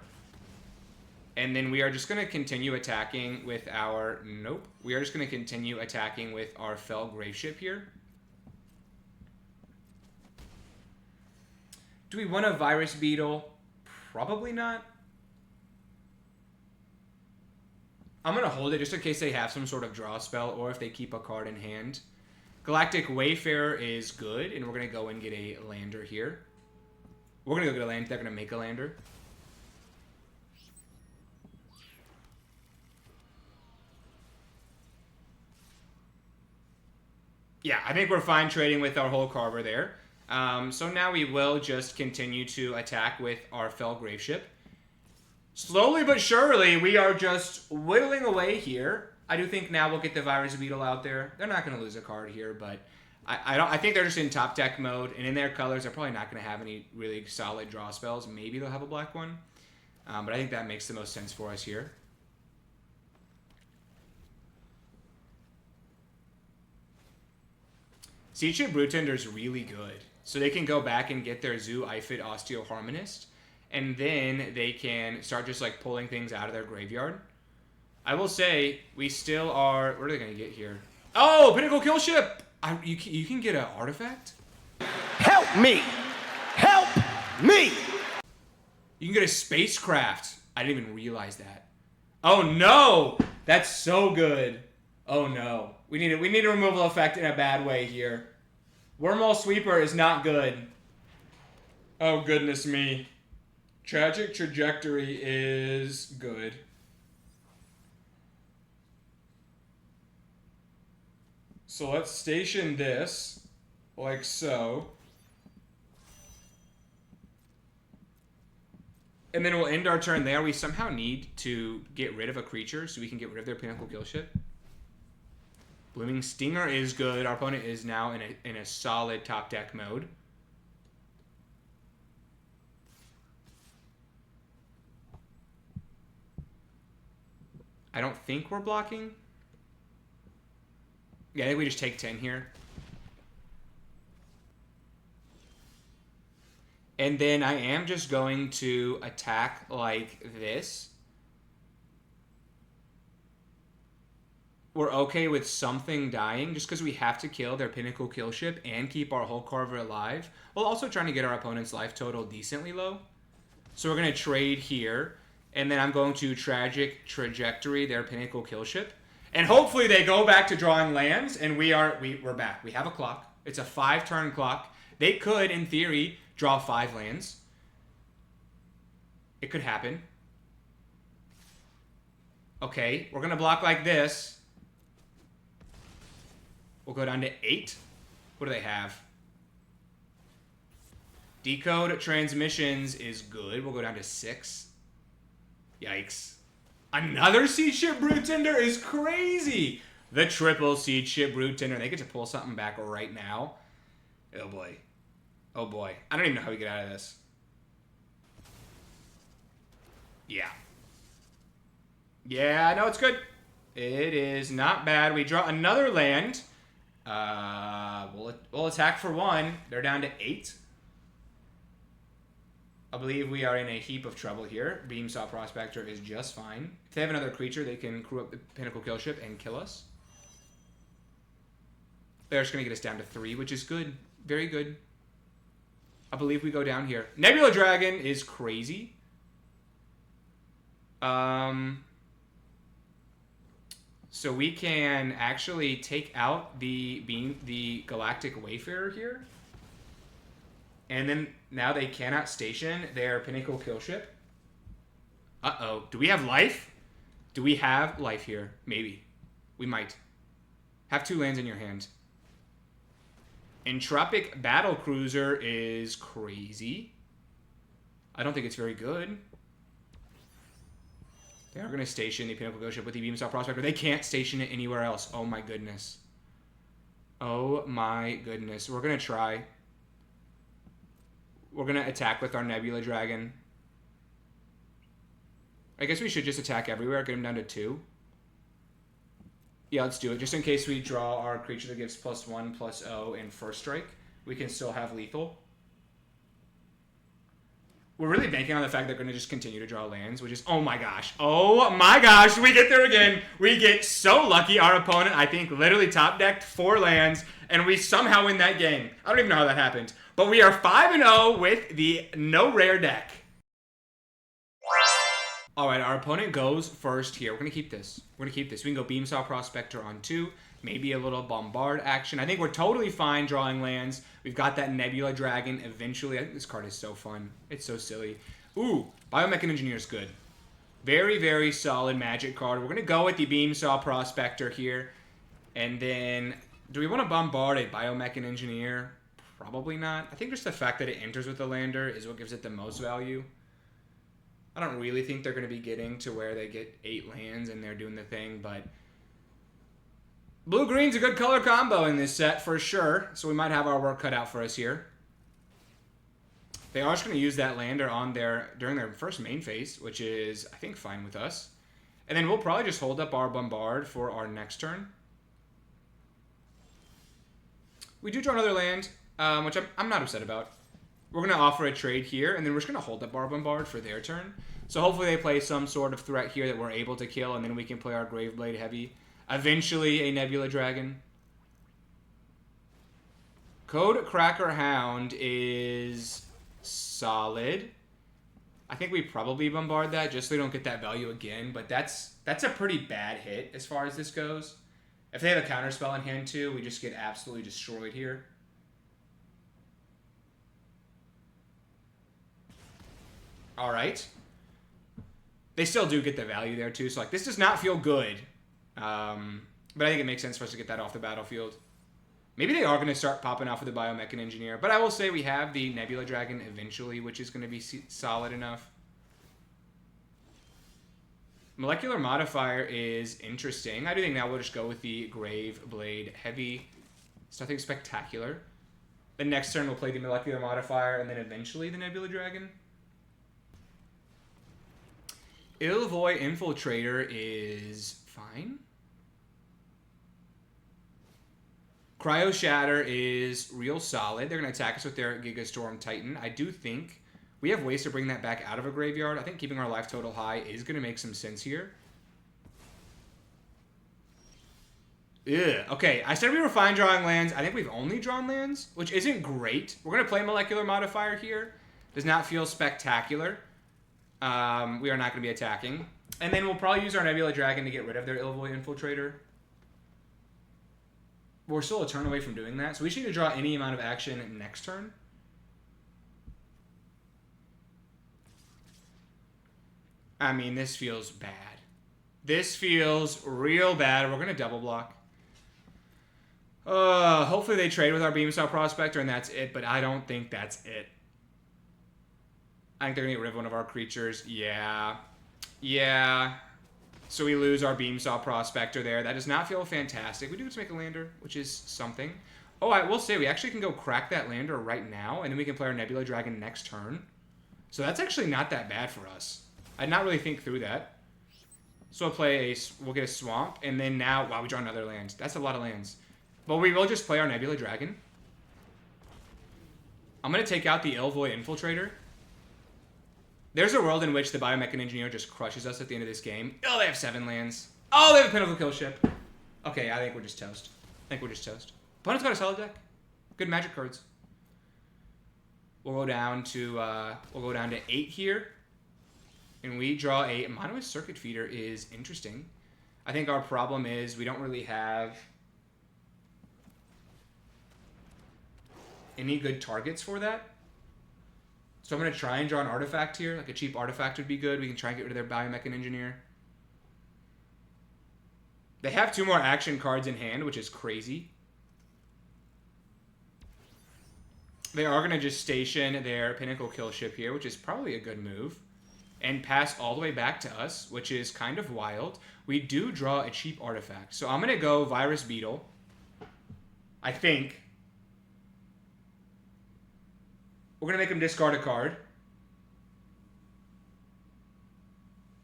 And then we are just going to continue attacking with our... Nope. We are just going to continue attacking with our Fell Graveship here. Do we want a Virus Beetle? Probably not. I'm going to hold it just in case they have some sort of draw spell or if they keep a card in hand. Galactic Wayfarer is good, and we're going to go and get a lander here. We're going to go get a land. They're going to make a lander. Yeah, I think we're fine trading with our Hole Carver there. So now we will just continue to attack with our Fell Graveship. Slowly but surely, we are just whittling away here. I do think now we'll get the Virus Beetle out there. They're not going to lose a card here, but I think they're just in top deck mode, and in their colors, they're probably not going to have any really solid draw spells. Maybe they'll have a black one, but I think that makes the most sense for us here. Siege Brewtender is really good, so they can go back and get their Zoo Ifid Osteoharmonist, and then they can start just like pulling things out of their graveyard. I will say, we still are... What are they going to get here? Oh, Pinnacle Killship! You can get an artifact? Help me! Help me! You can get a spacecraft. I didn't even realize that. Oh, no! That's so good. Oh, no. We need a removal effect in a bad way here. Wormhole Sweeper is not good. Oh, goodness me. Tragic Trajectory is good. So let's station this, like so. And then we'll end our turn there. We somehow need to get rid of a creature so we can get rid of their Pinnacle Killship. Blooming Stinger is good. Our opponent is now in a solid top deck mode. I don't think we're blocking. Yeah, I think we just take 10 here. And then I am just going to attack like this. We're okay with something dying just because we have to kill their Pinnacle Killship and keep our Hole Carver alive, while also trying to get our opponent's life total decently low. So we're going to trade here, and then I'm going to Tragic Trajectory their Pinnacle Killship. And hopefully they go back to drawing lands, and we're back. We have a clock. It's a 5-turn clock. They could, in theory, draw 5 lands. It could happen. Okay, we're going to block like this. We'll go down to 8. What do they have? Decode Transmissions is good. We'll go down to 6. Yikes. Another Siege Ship Brewtender is crazy. The triple Siege Ship Brewtender. They get to pull something back right now. Oh, boy. Oh, boy. I don't even know how we get out of this. Yeah. Yeah, no, it's good. It is not bad. We draw another land. We'll attack for 1. They're down to 8. I believe we are in a heap of trouble here. Beamsaw Prospector is just fine. If they have another creature, they can crew up the Pinnacle Killship and kill us. They're just going to get us down to 3, which is good. Very good. I believe we go down here. Nebula Dragon is crazy. So we can actually take out the Galactic Wayfarer here. And then now they cannot station their Pinnacle Killship. Uh-oh. Do we have life? Do we have life here? Maybe. We might. Have 2 lands in your hand. Entropic Battlecruiser is crazy. I don't think it's very good. They are going to station the Pinnacle Killship with the Beamsaw Prospector. They can't station it anywhere else. Oh my goodness. Oh my goodness. We're going to try. We're going to attack with our Nebula Dragon. I guess we should just attack everywhere, get him down to 2. Yeah, let's do it. Just in case we draw our creature that gives +1/+0 in first strike, we can still have lethal. We're really banking on the fact that they're going to just continue to draw lands, which is, oh my gosh. Oh my gosh, we get there again. We get so lucky. Our opponent, I think, literally top decked 4 lands, and we somehow win that game. I don't even know how that happened. But we are 5-0 with the no rare deck. All right, our opponent goes first here. We're going to keep this. We're going to keep this. We can go Beamsaw Prospector on 2. Maybe a little Bombard action. I think we're totally fine drawing lands. We've got that Nebula Dragon eventually. I think this card is so fun. It's so silly. Ooh, Biomech Engineer is good. Very, very solid Magic card. We're going to go with the Beamsaw Prospector here. And then, do we want to bombard a Biomech Engineer? Probably not. I think just the fact that it enters with the lander is what gives it the most value. I don't really think they're going to be getting to where they get 8 lands and they're doing the thing, but blue-green's a good color combo in this set for sure, so we might have our work cut out for us here. They are just going to use that lander on during their first main phase, which is, I think, fine with us. And then we'll probably just hold up our Bombard for our next turn. We do draw another land, which I'm not upset about. We're going to offer a trade here, and then we're just going to hold up our Bombard for their turn. So hopefully they play some sort of threat here that we're able to kill, and then we can play our Graveblade Heavy. Eventually, a Nebula Dragon. Code Cracker Hound is solid. I think we probably bombard that just so we don't get that value again, but that's a pretty bad hit as far as this goes. If they have a counterspell in hand too, we just get absolutely destroyed here. All right. They still do get the value there too, so like this does not feel good. But I think it makes sense for us to get that off the battlefield. Maybe they are going to start popping off with the Biomech Engineer, but I will say we have the Nebula Dragon eventually, which is going to be solid enough. Molecular Modifier is interesting. I do think now we'll just go with the Graveblade Heavy. It's nothing spectacular. The next turn we'll play the Molecular Modifier and then eventually the Nebula Dragon. Ilvoy Infiltrator is fine. Cryo Shatter is real solid. They're going to attack us with their Gigastorm Titan. I do think we have ways to bring that back out of a graveyard. I think keeping our life total high is going to make some sense here. Ugh. Okay, I said we were fine drawing lands. I think we've only drawn lands, which isn't great. We're going to play Molecular Modifier here. Does not feel spectacular. We are not going to be attacking. And then we'll probably use our Nebula Dragon to get rid of their Ilvoy Infiltrator. We're still a turn away from doing that, so we should need to draw any amount of action next turn. I mean, this feels bad. This feels real bad. We're going to double block. Hopefully they trade with our Beamsaw Prospector and that's it, but I don't think that's it. I think they're going to get rid of one of our creatures. Yeah. Yeah. So we lose our Beamsaw Prospector there. That does not feel fantastic. We do just make a lander, which is something. Oh, I will say we actually can go crack that lander right now, and then we can play our Nebula Dragon next turn. So that's actually not that bad for us. I did not really think through that. So we'll get a Swamp, and then now, wow, we draw another land. That's a lot of lands. But we will just play our Nebula Dragon. I'm going to take out the Ilvoy Infiltrator. There's a world in which the Biomech Engineer just crushes us at the end of this game. Oh, they have 7 lands. Oh, they have a Pinnacle Kill Ship. Okay, I think we're just toast. Opponent's got a solid deck. Good Magic cards. We'll go down to 8 here. And we draw a Monoist Circuit Feeder is interesting. I think our problem is we don't really have any good targets for that. So I'm going to try and draw an artifact here. Like a cheap artifact would be good. We can try and get rid of their Biomech Engineer. They have 2 more action cards in hand, which is crazy. They are going to just station their Pinnacle Kill Ship here, which is probably a good move. And pass all the way back to us, which is kind of wild. We do draw a cheap artifact. So I'm going to go Virus Beetle. I think. We're going to make him discard a card.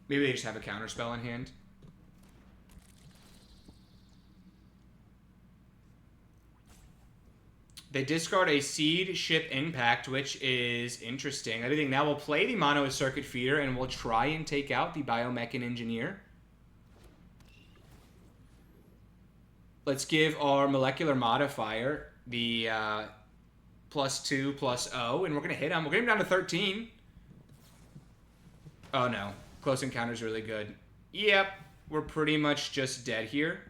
Maybe they just have a counter spell in hand. They discard a Seed Ship Impact, which is interesting. I think now we'll play the Mono Circuit Feeder, and we'll try and take out the Biomechan Engineer. Let's give our Molecular Modifier the +2/+0, and we're going to hit him. We'll get him down to 13. Oh, no. Close Encounter's really good. Yep. We're pretty much just dead here.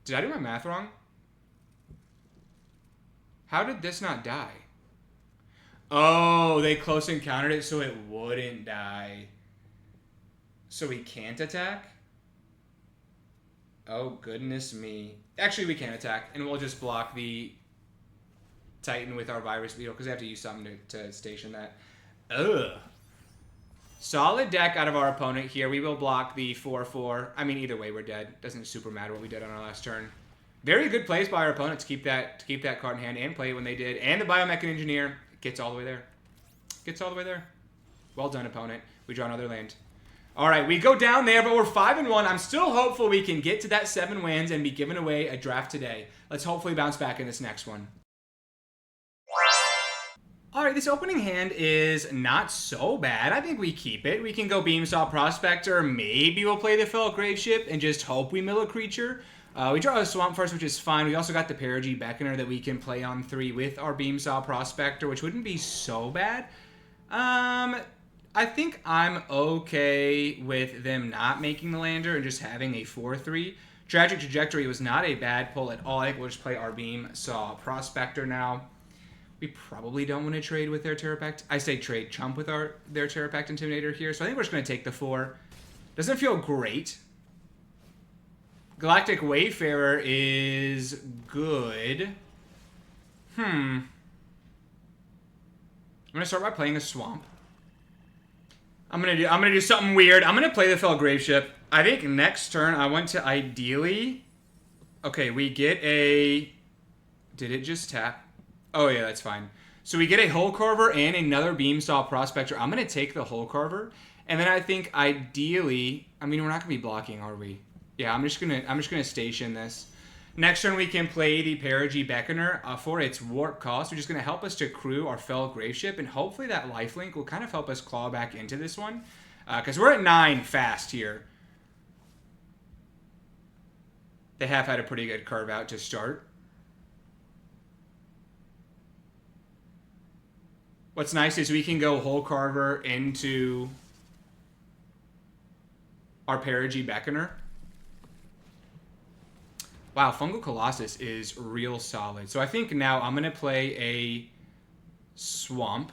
Did I do my math wrong? How did this not die? Oh, they close encountered it so it wouldn't die. So we can't attack? Oh, goodness me. Actually, we can attack, and we'll just block the Titan with our Virus Beetle, because we have to use something to station that. Ugh. Solid deck out of our opponent here. We will block the 4/4. I mean, either way, we're dead. Doesn't super matter what we did on our last turn. Very good plays by our opponent to keep that card in hand and play it when they did. And the Biomechan Engineer gets all the way there. Gets all the way there. Well done, opponent. We draw another land. All right, we go down there, but we're 5-1. I'm still hopeful we can get to that 7 wins and be giving away a draft today. Let's hopefully bounce back in this next one. All right, this opening hand is not so bad. I think we keep it. We can go Beamsaw Prospector. Maybe we'll play the Fell Graveship and just hope we mill a creature. We draw a Swamp first, which is fine. We also got the Perigee Beckoner that we can play on 3 with our Beamsaw Prospector, which wouldn't be so bad. I think I'm okay with them not making the lander and just having a 4/3. Tragic Trajectory was not a bad pull at all. I think we'll just play our Beamsaw Prospector now. We probably don't want to trade with their Terrapact. I say trade chump with their Terrapact Intimidator here, so I think we're just going to take the 4. Doesn't feel great. Galactic Wayfarer is good. I'm gonna start by playing a Swamp. I'm gonna do something weird. I'm gonna play the Fell Graveship. I think next turn I want to ideally. Okay, we get a. Did it just tap? Oh yeah, that's fine. So we get a Hole Carver and another Beamsaw Prospector. I'm gonna take the Hole Carver, and then I think ideally. I mean, we're not gonna be blocking, are we? Yeah, I'm just gonna station this. Next turn we can play the Perigee Beckoner for its warp cost, which is gonna help us to crew our Fell Graveship, and hopefully that lifelink will kind of help us claw back into this one, because we're at 9 fast here. They have had a pretty good curve out to start. What's nice is we can go Hole Carver into our Perigee Beckoner. Wow, Fungal Colossus is real solid. So I think now I'm going to play a Swamp.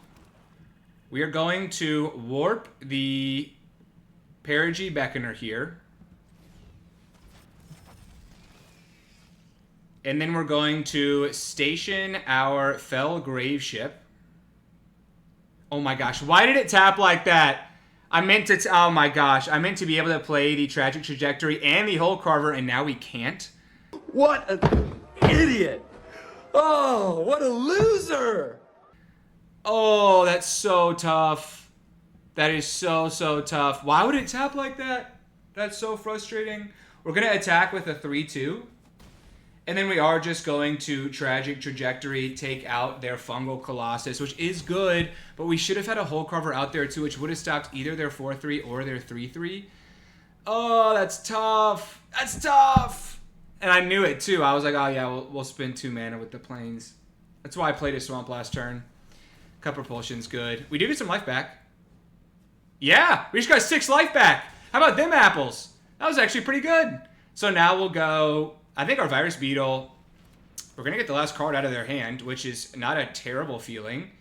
We are going to warp the Perigee Beckoner here. And then we're going to station our Fell Graveship. Oh my gosh, why did it tap like that? I meant to, oh my gosh, I meant to be able to play the Tragic Trajectory and the Hole Carver, and now we can't. What an idiot! Oh, what a loser! Oh, that's so tough. That is so tough. Why would it tap like that? That's so frustrating. We're going to attack with a 3/2. And then we are just going to Tragic Trajectory, take out their Fungal Colossus, which is good, but we should have had a Hole Carver out there too, which would have stopped either their 4/3 or their 3/3. Oh, that's tough. That's tough. And I knew it too. I was like, oh yeah, we'll spend 2 mana with the Plains. That's why I played a Swamp last turn. Cup Propulsion's good. We do get some life back. Yeah, we just got 6 life back. How about them apples? That was actually pretty good. So now we'll go, I think our Virus Beetle, we're going to get the last card out of their hand, which is not a terrible feeling.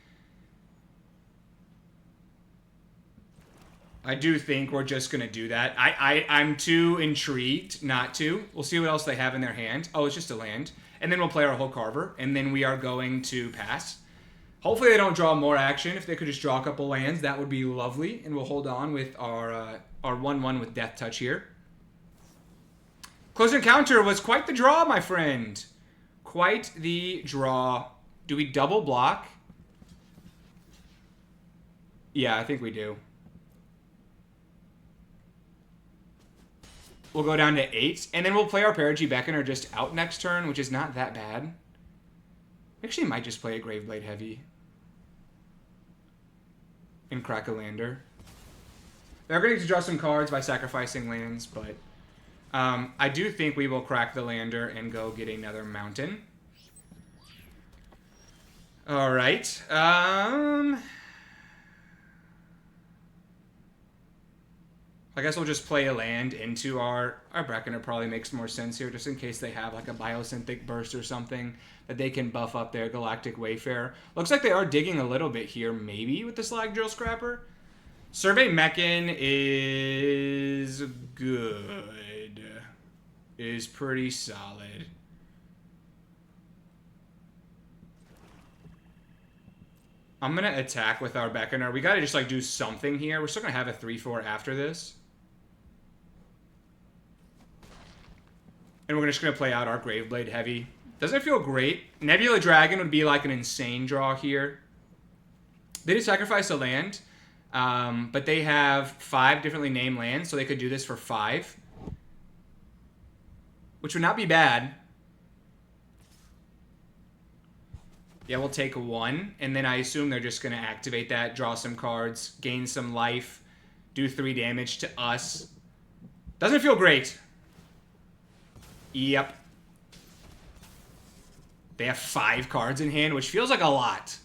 I do think we're just going to do that. I'm too intrigued not to. We'll see what else they have in their hand. Oh, it's just a land. And then we'll play our Hole Carver, and then we are going to pass. Hopefully they don't draw more action. If they could just draw a couple lands, that would be lovely. And we'll hold on with our 1/1 with Death Touch here. Close Encounter was quite the draw, my friend. Quite the draw. Do we double block? Yeah, I think we do. We'll go down to 8. And then we'll play our Perigee Beckoner just out next turn, which is not that bad. Actually, might just play a Graveblade Heavy. And crack a lander. They're going to draw some cards by sacrificing lands, but I do think we will crack the lander and go get another mountain. All right. I guess we'll just play a land into our Beckoner. Probably makes more sense here, just in case they have like a Biosynthetic Burst or something that they can buff up their Galactic Wayfarer. Looks like they are digging a little bit here, maybe with the Slag Drill Scrapper. Survey Mechan is good. Is pretty solid. I'm going to attack with our Beckoner. We got to just like do something here. We're still going to have a 3-4 after this. And we're just going to play out our Graveblade Heavy. Doesn't feel great. Nebula Dragon would be like an insane draw here. They did sacrifice a land, but they have 5 differently named lands, so they could do this for 5. Which would not be bad. Yeah, we'll take 1, and then I assume they're just going to activate that, draw some cards, gain some life, do 3 damage to us. Doesn't feel great. Yep. They have 5 cards in hand, which feels like a lot.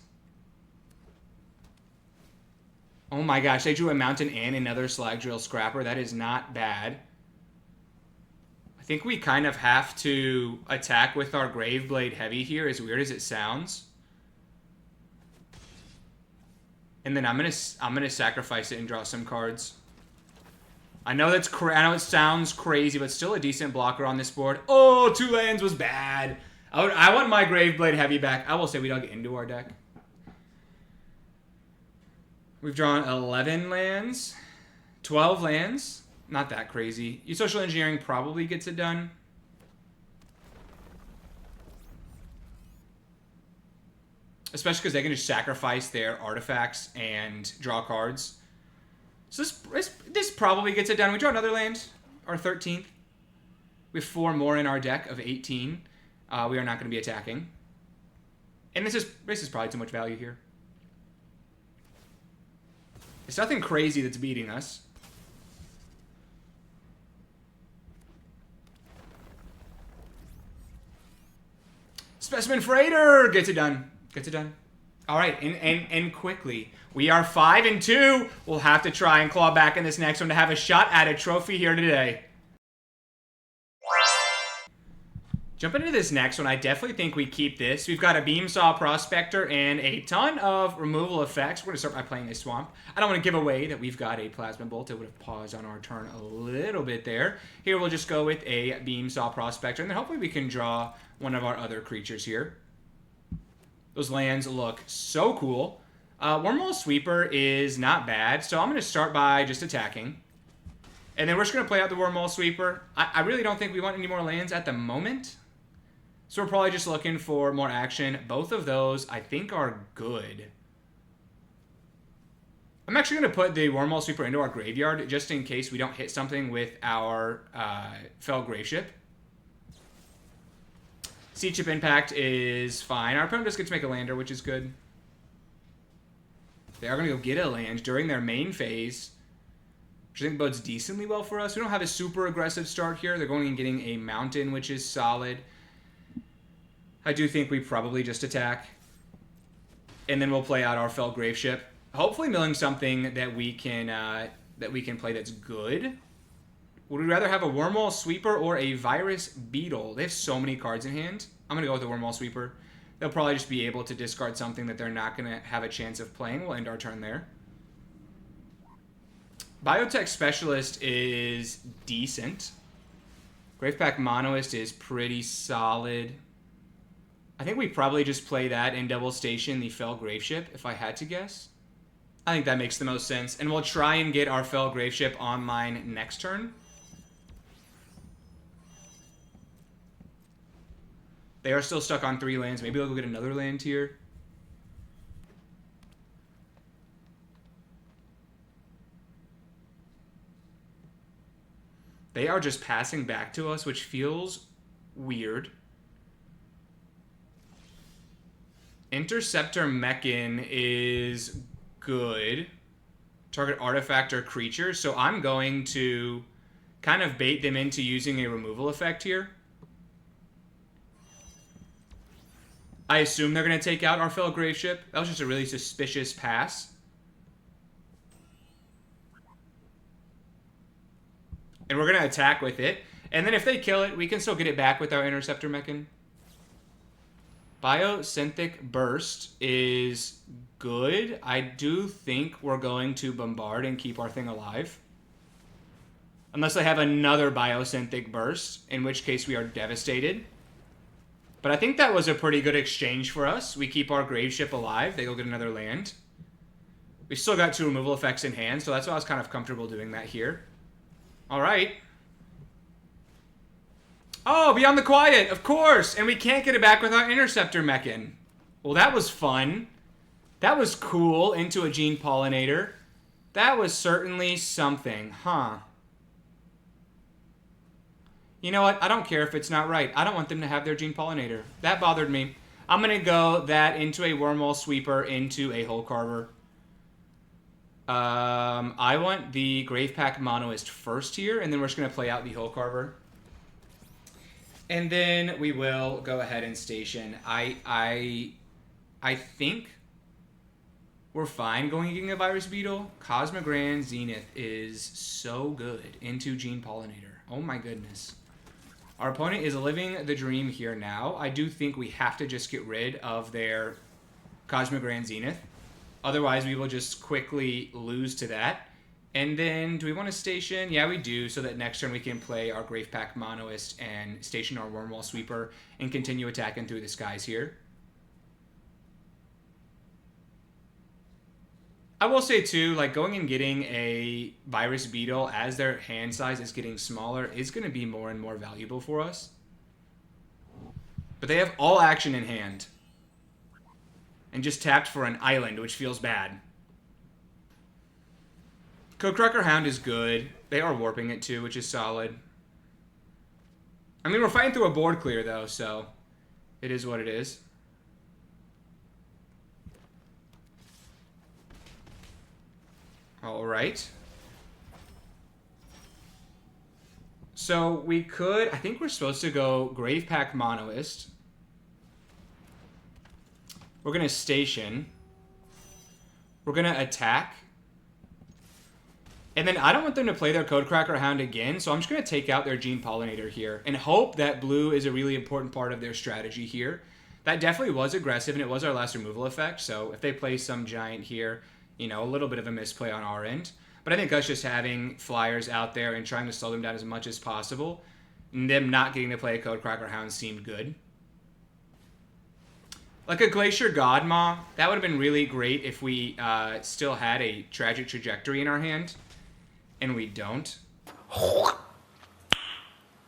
Oh my gosh, they drew a Mountain and another Slag Drill Scrapper. That is not bad. I think we kind of have to attack with our Graveblade Heavy here, as weird as it sounds. And then I'm gonna sacrifice it and draw some cards. I know I know it sounds crazy, but still a decent blocker on this board. Oh, 2 lands was bad. I want my Graveblade Heavy back. I will say we dug into our deck. We've drawn 11 lands, 12 lands. Not that crazy. Your Social Engineering probably gets it done. Especially because they can just sacrifice their artifacts and draw cards. So this probably gets it done. We draw another land, our 13th. We have 4 more in our deck of 18. We are not going to be attacking. And this is probably too much value here. It's nothing crazy that's beating us. Specimen Freighter gets it done. Gets it done. All right, and quickly. We are 5-2. We'll have to try and claw back in this next one to have a shot at a trophy here today. Jumping into this next one, I definitely think we keep this. We've got a Beamsaw Prospector and a ton of removal effects. We're going to start by playing a Swamp. I don't want to give away that we've got a Plasma Bolt. It would have paused on our turn a little bit there. Here we'll just go with a Beamsaw Prospector, and then hopefully we can draw one of our other creatures here. Those lands look so cool. Wormhole Sweeper is not bad, so I'm going to start by just attacking. And then we're just going to play out the Wormhole Sweeper. I really don't think we want any more lands at the moment. So we're probably just looking for more action. Both of those, I think, are good. I'm actually going to put the Wormhole Sweeper into our graveyard just in case we don't hit something with our Fell Graveship. Sea Chip Impact is fine. Our opponent just gets to make a lander, which is good. They are going to go get a land during their main phase, which I think bodes decently well for us. We don't have a super aggressive start here. They're going and getting a mountain, which is solid. I do think we probably just attack. And then we'll play out our Fell Graveship. Hopefully milling something that we can play that's good. Would we rather have a Wormhole Sweeper or a Virus Beetle? They have so many cards in hand. I'm going to go with the Wormhole Sweeper. They'll probably just be able to discard something that they're not going to have a chance of playing. We'll end our turn there. Biotech Specialist is decent. Gravepack Monoist is pretty solid. I think we probably just play that and double station the Fell Graveship, if I had to guess. I think that makes the most sense. And we'll try and get our Fell Graveship online next turn. They are still stuck on 3 lands. Maybe they'll go get another land here. they are just passing back to us, which feels weird. Interceptor Mechan is good. Target artifact or creature. So I'm going to kind of bait them into using a removal effect here. I assume they're going to take out our fellow Graveship. That was just a really suspicious pass. And we're going to attack with it. And then if they kill it, we can still get it back with our Interceptor Mechan. Biosynthetic Burst is good. I do think we're going to bombard and keep our thing alive. Unless they have another Biosynthetic Burst, in which case we are devastated. But I think that was a pretty good exchange for us. We keep our Graveship alive. They go get another land. We still got 2 removal effects in hand, so that's why I was kind of comfortable doing that here. Alright. Oh, Beyond the Quiet, of course! And we can't get it back with our Interceptor Mechan. Well, that was fun. That was cool, into a Gene Pollinator. That was certainly something, huh? You know what? I don't care if it's not right. I don't want them to have their Gene Pollinator. That bothered me. I'm going to go that into a Wormhole Sweeper, into a Hole Carver. I want the Gravepack Monoist first here, and then we're just going to play out the Hole Carver. And then we will go ahead and station. I think we're fine going and getting a Virus Beetle. Cosmogran Zenith is so good into Gene Pollinator. Oh my goodness. Our opponent is living the dream here now. I do think we have to just get rid of their Cosmogran Zenith. Otherwise, we will just quickly lose to that. And then, do we want to station? Yeah, we do, so that next turn we can play our Gravepack Monoist and station our Wormhole Sweeper and continue attacking through the skies here. I will say, too, like, going and getting a Virus Beetle as their hand size is getting smaller is going to be more and more valuable for us. But they have all action in hand. And just tapped for an island, which feels bad. Codecracker Hound is good. They are warping it too, which is solid. I mean, we're fighting through a board clear, though, so it is what it is. All right. So we could... I think we're supposed to go Gravepack Monoist. We're going to station. We're going to attack. And then I don't want them to play their Codecracker Hound again, so I'm just going to take out their Gene Pollinator here and hope that blue is a really important part of their strategy here. That definitely was aggressive, and it was our last removal effect, so if they play some giant here, you know, a little bit of a misplay on our end. But I think us just having flyers out there and trying to slow them down as much as possible, and them not getting to play a Codecracker Hound seemed good. Like a Glacier Godmaw, that would have been really great if we still had a Tragic Trajectory in our hand. And we don't.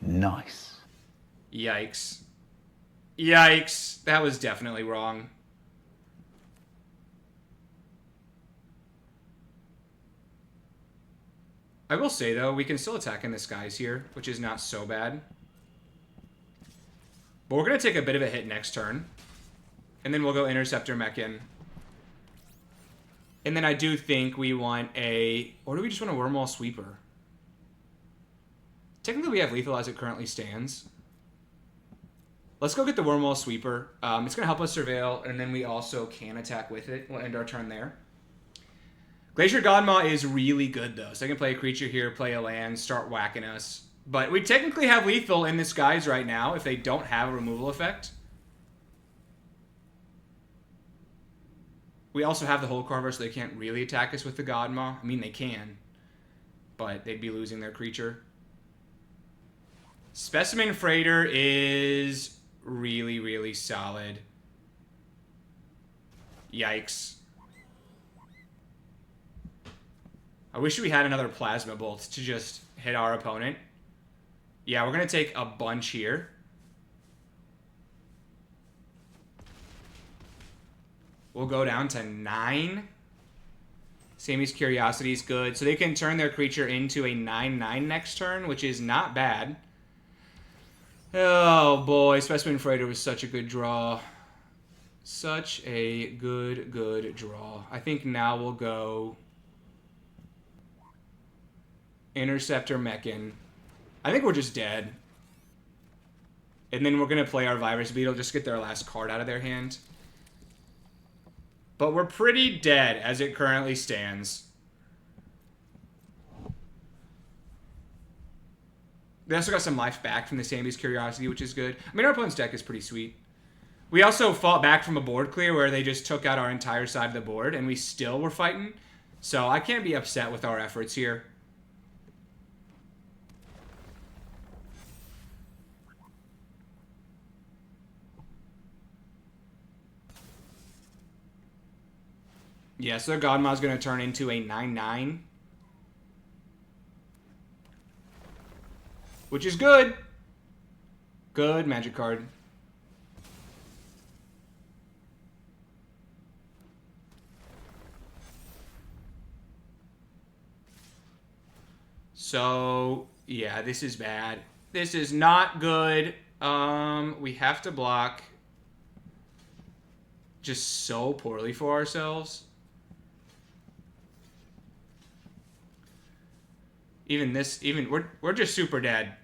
Nice. Yikes. Yikes. That was definitely wrong. I will say, though, we can still attack in the skies here, which is not so bad. But we're going to take a bit of a hit next turn. And then we'll go Interceptor Mechan. And then I do think we want a... Or do we just want a Wormhole Sweeper? Technically, we have lethal as it currently stands. Let's go get the Wormhole Sweeper. It's going to help us surveil, and then we also can attack with it. We'll end our turn there. Glacier Godmaw is really good, though. So I can play a creature here, play a land, start whacking us. But we technically have lethal in the skies right now if they don't have a removal effect. We also have the Hole Carver, so they can't really attack us with the Godmaw. I mean, they can, but they'd be losing their creature. Specimen Freighter is really, really solid. Yikes. I wish we had another Plasma Bolt to just hit our opponent. Yeah, we're going to take a bunch here. We'll go down to 9. Sammy's Curiosity is good. So they can turn their creature into a 9/9 next turn, which is not bad. Oh boy, Specimen Freighter was such a good draw. Such a good draw. I think now we'll go Interceptor Mechan. I think we're just dead. And then we're going to play our Virus Beetle, just get their last card out of their hand. But we're pretty dead as it currently stands. They also got some life back from the Sammy's Curiosity, which is good. I mean, our opponent's deck is pretty sweet. We also fought back from a board clear where they just took out our entire side of the board, and we still were fighting. So I can't be upset with our efforts here. Yeah, so their Godma's going to turn into a 9/9. Which is good. Good Magic card. So, yeah, this is bad. This is not good. We have to block just so poorly for ourselves. We're just super dead.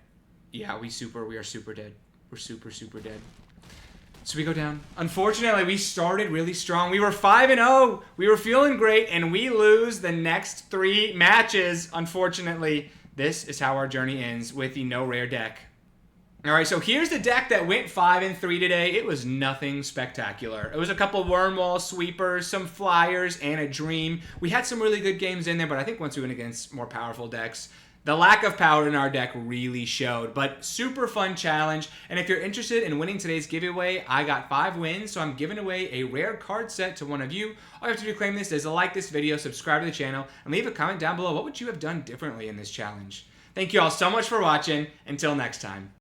Yeah, we are super dead. We're super dead. So we go down. Unfortunately, we started really strong. We were 5-0. We were feeling great, and we lose the next 3 matches. Unfortunately, this is how our journey ends with the no rare deck. All right, so here's the deck that went 5-3 today. It was nothing spectacular. It was a couple Wormwall sweepers, some flyers, and a dream. We had some really good games in there, but I think once we went against more powerful decks, the lack of power in our deck really showed. But super fun challenge. And if you're interested in winning today's giveaway, I got 5 wins, so I'm giving away a rare card set to one of you. All you have to do to claim this is to like this video, subscribe to the channel, and leave a comment down below. What would you have done differently in this challenge? Thank you all so much for watching. Until next time.